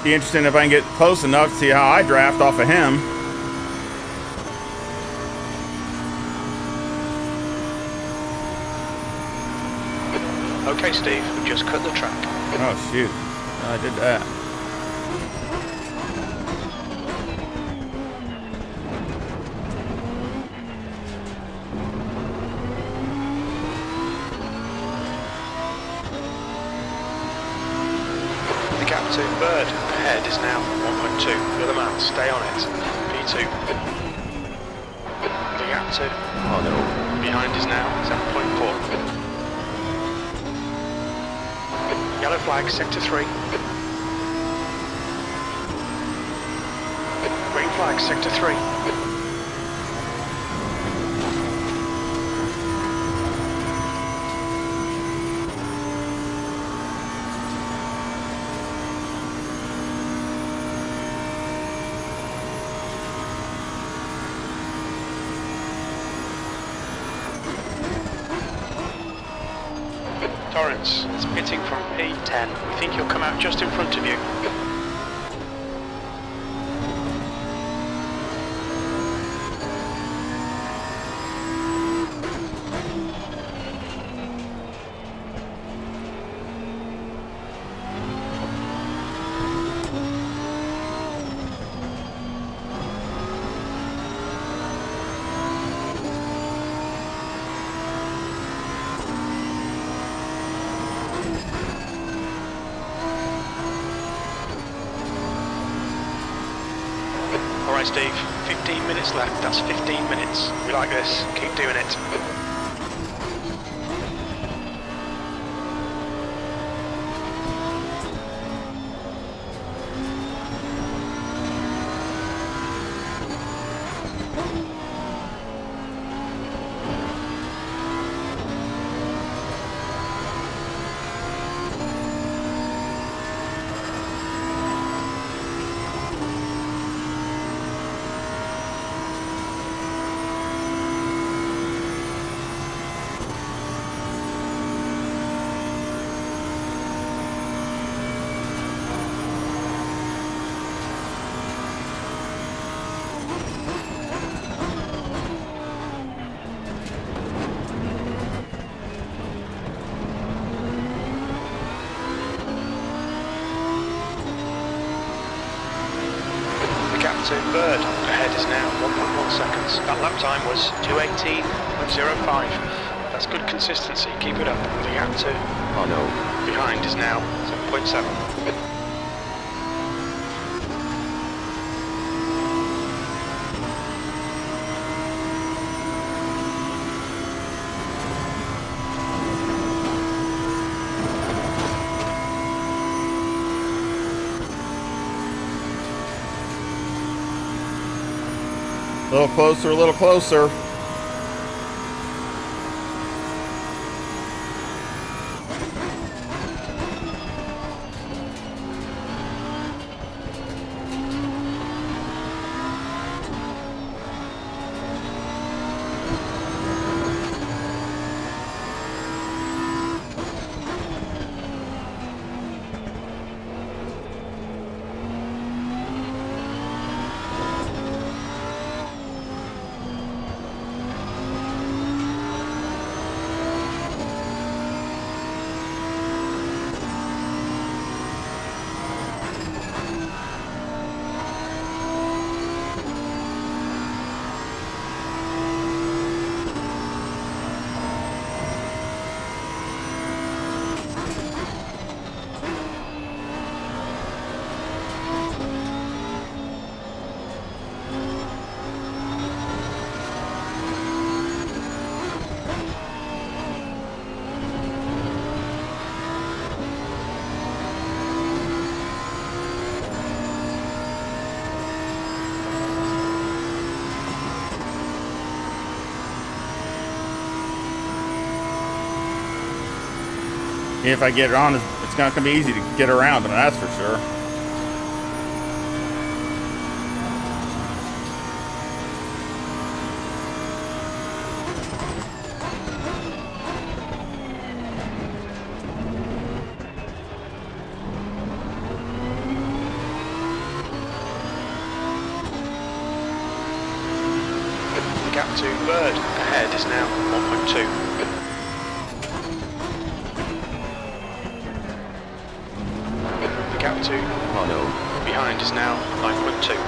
Be interesting if I can get close enough to see how I draft off of him. Okay, Steve, we just cut the track. Oh shoot, I did that. The gap to Bird ahead is now 1.2. You're the man, stay on it. P2. The gap to Oh no. behind is now 7.4. Yellow flag, sector 3. Green flag, sector 3. Torrance, it's pitting from P10. We think he'll come out just in front of you. Alright Steve, 15 minutes left, that's 15 minutes. We like this, keep doing it. To Bird, ahead is now 1.1 seconds. That lap time was 2:18.05. That's good consistency, keep it up. The gap to behind is now 7.7. A little closer, a little closer. If I get it on, it's not going to be easy to get around, that's for sure. The gap to Bird ahead is now 1.2. Gap to behind is now 9.2.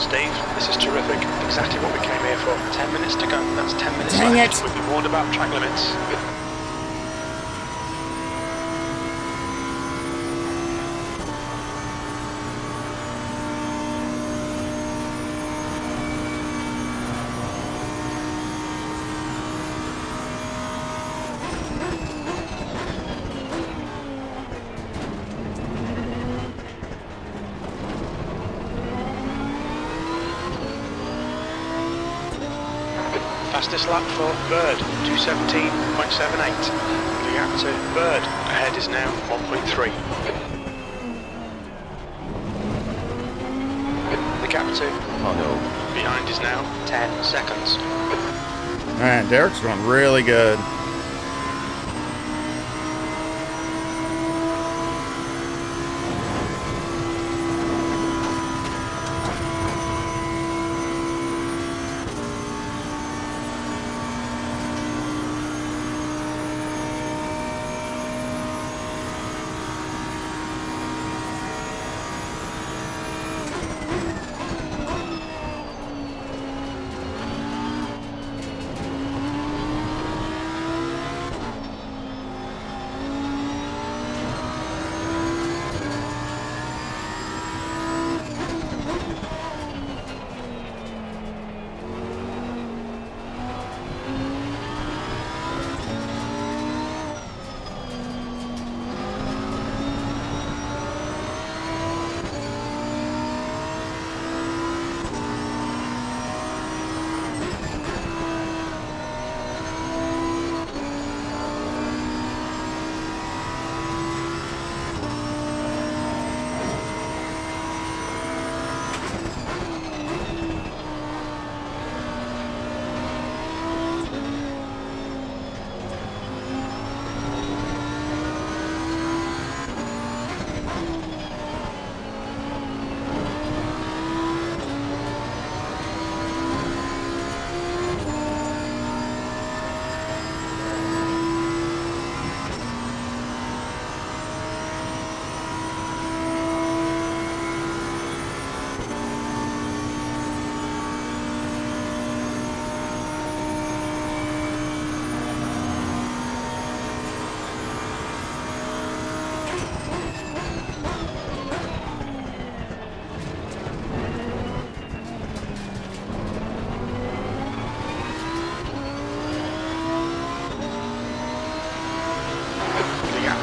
Steve. This is terrific. Exactly what we came here for. 10 minutes to go. That's 10 minutes Dang left. it. We've been warned about track limits. Fastest lap for Bird, 2:17.78. The gap to Bird ahead is now 1.3. The gap to Hano. behind is now 10 seconds. Man, Derek's going really good.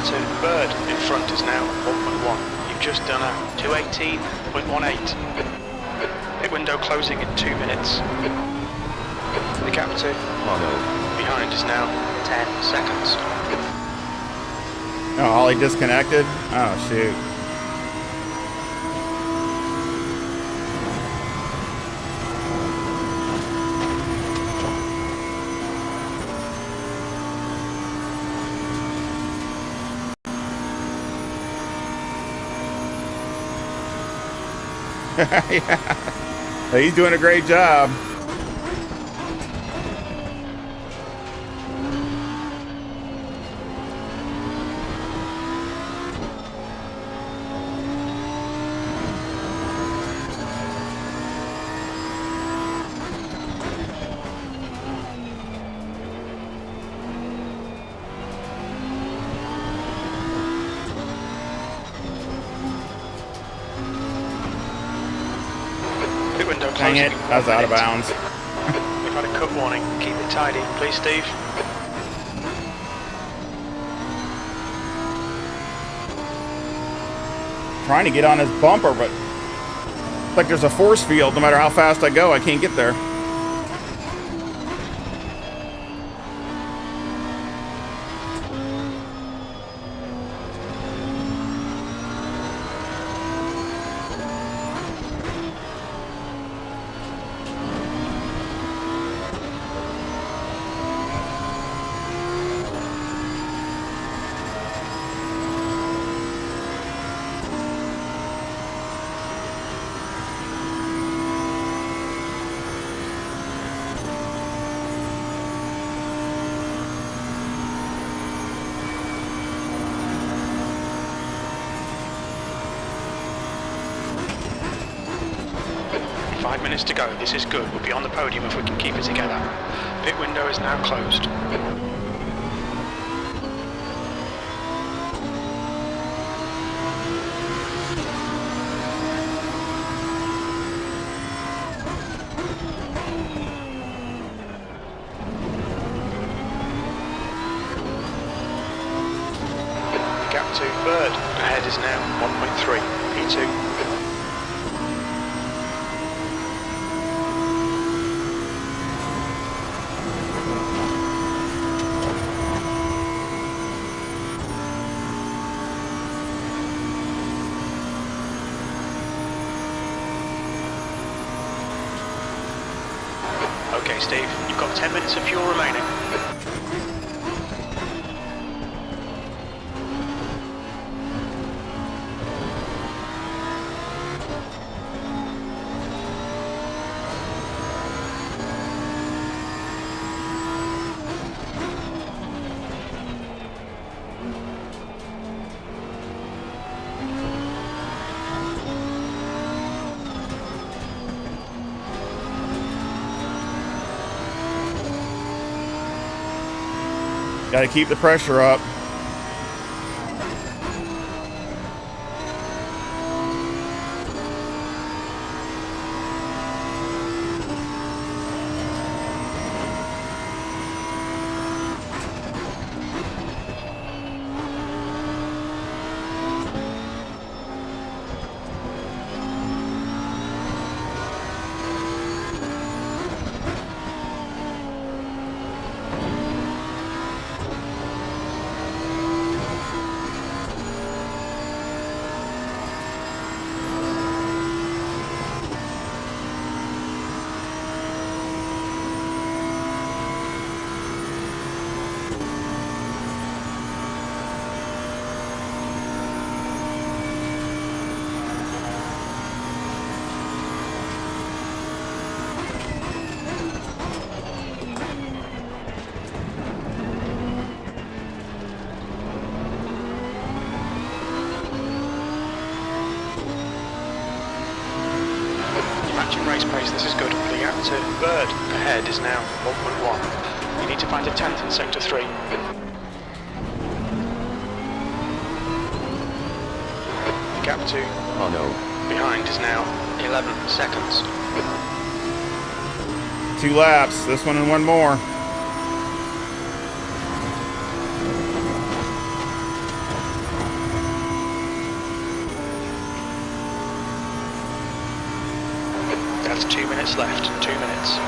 To Bird in front is now 1.1. You've just done a 2:18.18. Pit window closing in 2 minutes. The gap to Hano. behind is now 10 seconds. Oh, Ollie disconnected? Oh, shoot. Yeah. He's doing a great job. Pit window Dang closing it, in I was 1 out of minute. bounds. We've had a cut warning. Keep it tidy, please, Steve. Trying to get on his bumper, but it's like there's a force field. No matter how fast I go, I can't get there. minutes to go. This is good. We'll be on the podium if we can keep it together. Pit window is now closed. Gap to third. Ahead is now 1.3. P2. Okay, Steve, you've got 10 minutes of fuel remaining. Got to keep the pressure up. Matching race pace, this is good. The gap to third ahead is now 1.1. You need to find a 10th in sector 3. The gap to behind is now 11 seconds. 2 laps, this one and one more. That's 2 minutes left. 2 minutes.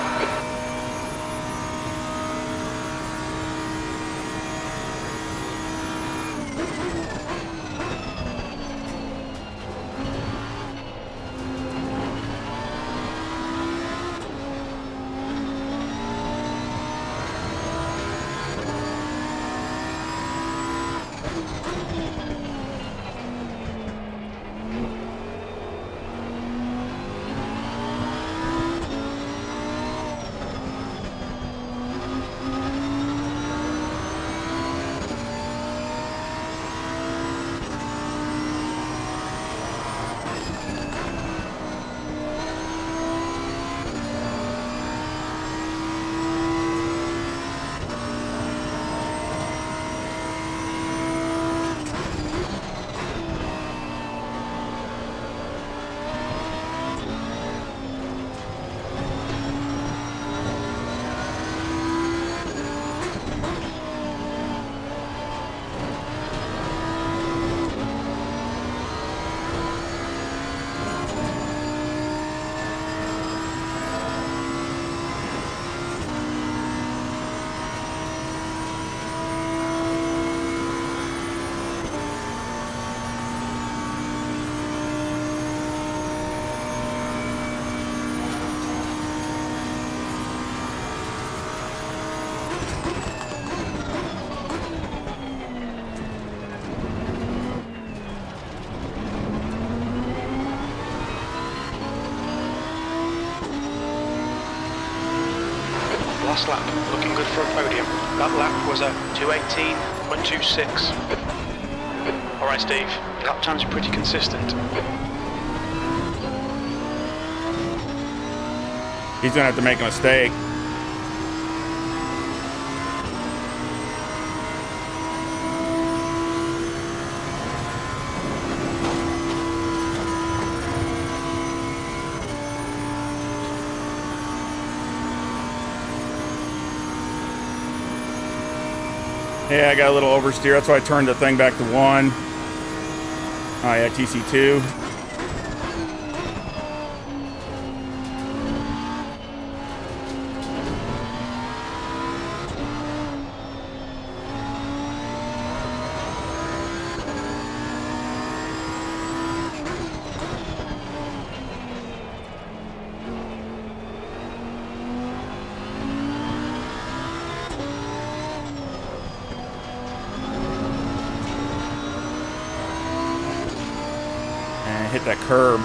Last lap, looking good for a podium. That lap was a 2:18.26. Alright Steve, your lap times are pretty consistent. He's gonna have to make a mistake. Yeah, I got a little oversteer. That's why I turned the thing back to 1. Oh yeah, TC2. Hit that curb.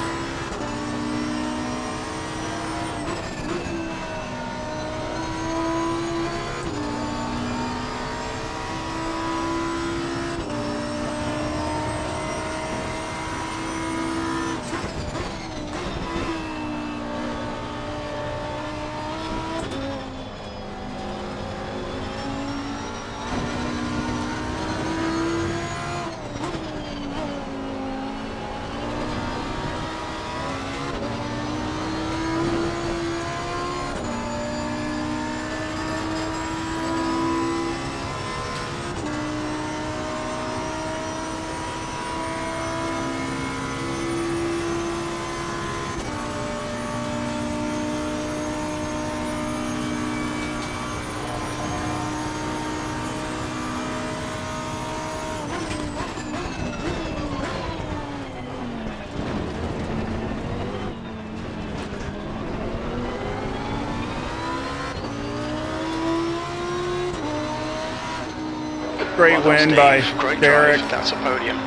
Great Well done, win by Steve. Great Derek. drive. That's a podium.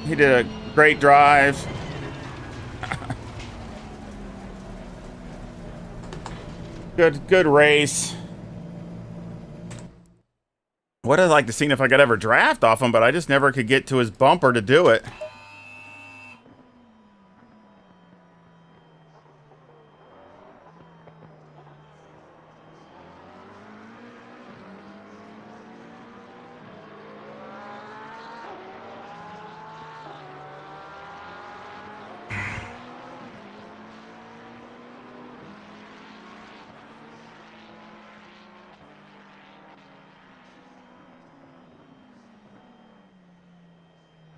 He did a great drive. Good race. What I'd like to see if I could ever draft off him, but I just never could get to his bumper to do it.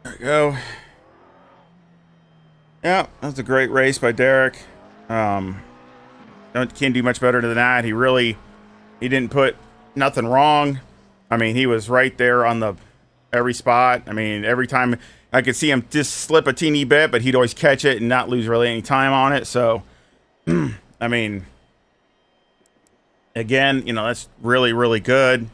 There we go. Yeah, that was a great race by Derek. Can't do much better than that. He didn't put nothing wrong. I mean, he was right there on every spot. I mean, every time I could see him just slip a teeny bit, but he'd always catch it and not lose really any time on it. So, I mean, again, that's really, really good.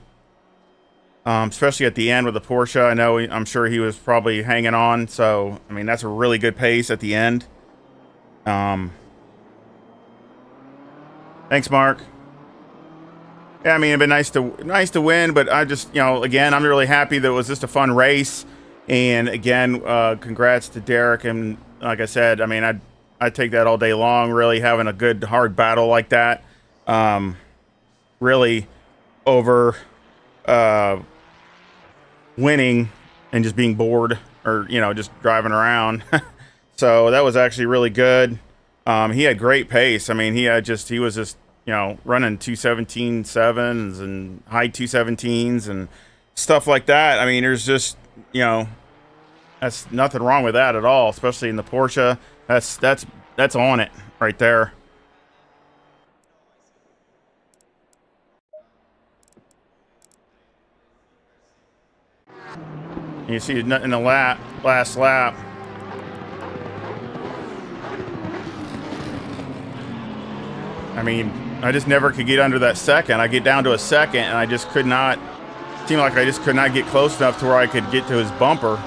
Especially at the end with the Porsche. I'm sure he was probably hanging on. So, I mean, that's a really good pace at the end. Thanks, Mark. Yeah, I mean, it'd been nice to win, but I just, again, I'm really happy that it was just a fun race. And again, congrats to Derek. And like I said, I mean, I'd take that all day long, really having a good, hard battle like that. Really over winning and just being bored or, just driving around. So that was actually really good. He had great pace. I mean, he was just, running 217.7s and high 217s and stuff like that. I mean, there's just, that's nothing wrong with that at all, especially in the Porsche. That's on it right there. You see in the last lap. I mean, I just never could get under that second. I get down to a second, and I just could not. Seemed like I just could not get close enough to where I could get to his bumper.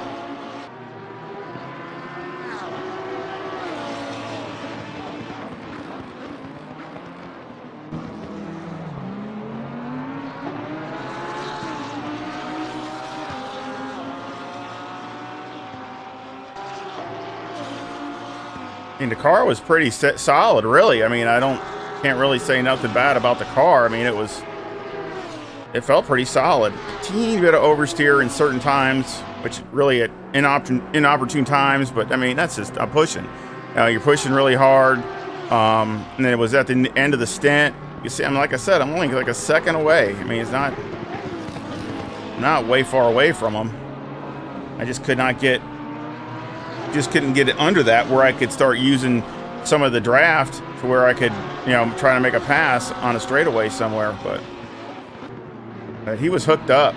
I mean, the car was pretty solid, really. I mean, can't really say nothing bad about the car. I mean, it felt pretty solid. A teeny bit of oversteer in certain times, which really at inopportune times, but I mean, that's just, I'm pushing. You're pushing really hard. And then it was at the end of the stint. You see, like I said, I'm only like a second away. I mean, it's not way far away from them. I just couldn't get it under that where I could start using some of the draft to where I could, try to make a pass on a straightaway somewhere. But he was hooked up.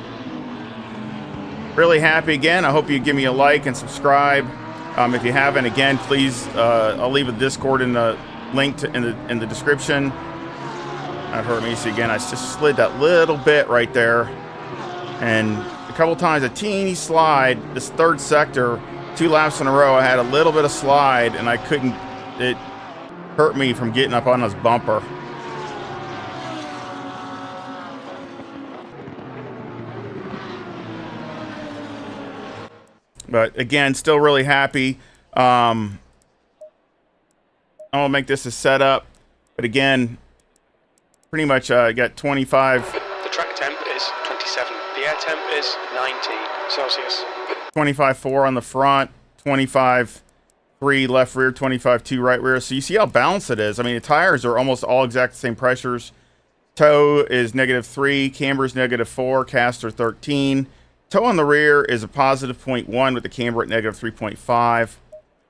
Really happy again. I hope you give me a like and subscribe. If you haven't, again, please, I'll leave a Discord in the link in the description. I've heard me see again. I just slid that little bit right there, and a couple times a teeny slide. This third sector, 2 laps in a row, I had a little bit of slide, and I couldn't. It hurt me from getting up on this bumper. But again, still really happy. I'll make this a setup. But again, pretty much got 25. The track temp is 27. The air temp is 19 Celsius. 25.4 on the front, 25.3 left rear, 25.2 right rear. So you see how balanced it is. I mean, the tires are almost all exact same pressures. Toe is -3, camber is -4, caster 13. Toe on the rear is a +0.1 with the camber at -3.5.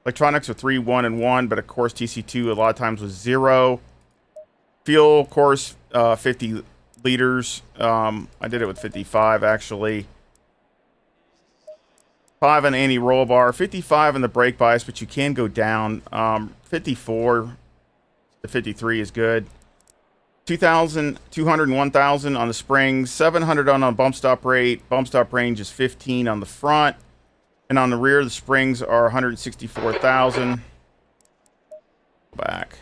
Electronics are 3, 1, and 1, but of course TC2 a lot of times was 0. Fuel, of course, 50 liters. I did it with 55 actually. 5 on the anti-roll bar, 55 on the brake bias, but you can go down. 54 to 53 is good. 2,000, 200 and 1,000 on the springs, 700 on a bump stop rate. Bump stop range is 15 on the front. And on the rear, the springs are 164,000. Back.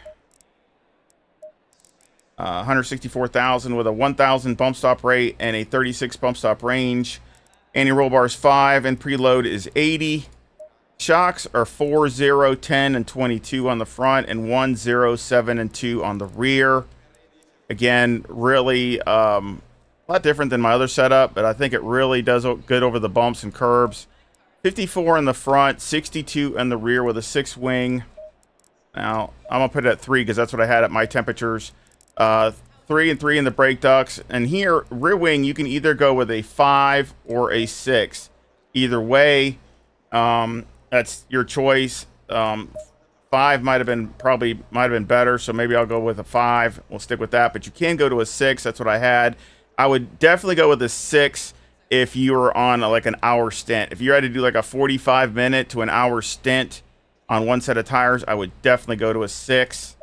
164,000 with a 1,000 bump stop rate and a 36 bump stop range. Anti-roll bar is 5 and preload is 80. Shocks are 4, 0, 10, and 22 on the front and 1, 0, 7, and 2 on the rear. Again, really a lot different than my other setup, but I think it really does good over the bumps and curbs. 54 in the front, 62 in the rear with a 6-wing. Now, I'm going to put it at 3 because that's what I had at my temperatures. 3 and 3 in the brake ducts. And here, rear wing, you can either go with a 5 or a 6. Either way, that's your choice. 5 might have been better, so maybe I'll go with a 5. We'll stick with that, but you can go to a 6. That's what I had. I would definitely go with a 6 if you were on like an hour stint. If you had to do like a 45-minute to an hour stint on one set of tires, I would definitely go to a 6.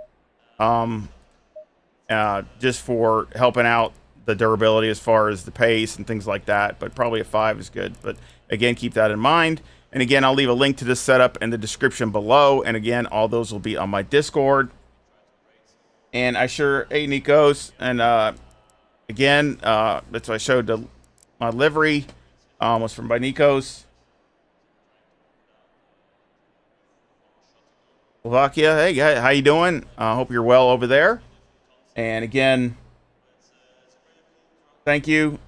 Just for helping out the durability as far as the pace and things like that. But probably a 5 is good. But again, keep that in mind. And again, I'll leave a link to this setup in the description below. And again, all those will be on my Discord. And hey, Nikos. And again, that's what I showed my livery. Was from by Nikos. Slovakia. Hey, how you doing? Hope you're well over there. And again, thank you.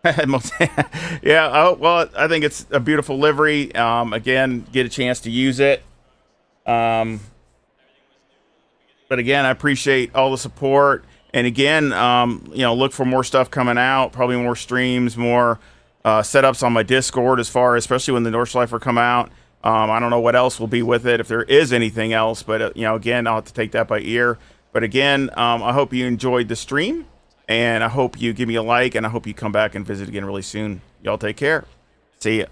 Yeah, well, I think it's a beautiful livery. Again, get a chance to use it. But again, I appreciate all the support. And again, look for more stuff coming out. Probably more streams, more setups on my Discord especially when the Nordschleifer come out. I don't know what else will be with it, if there is anything else. But, again, I'll have to take that by ear. But again, I hope you enjoyed the stream. And I hope you give me a like, and I hope you come back and visit again really soon. Y'all take care. See ya.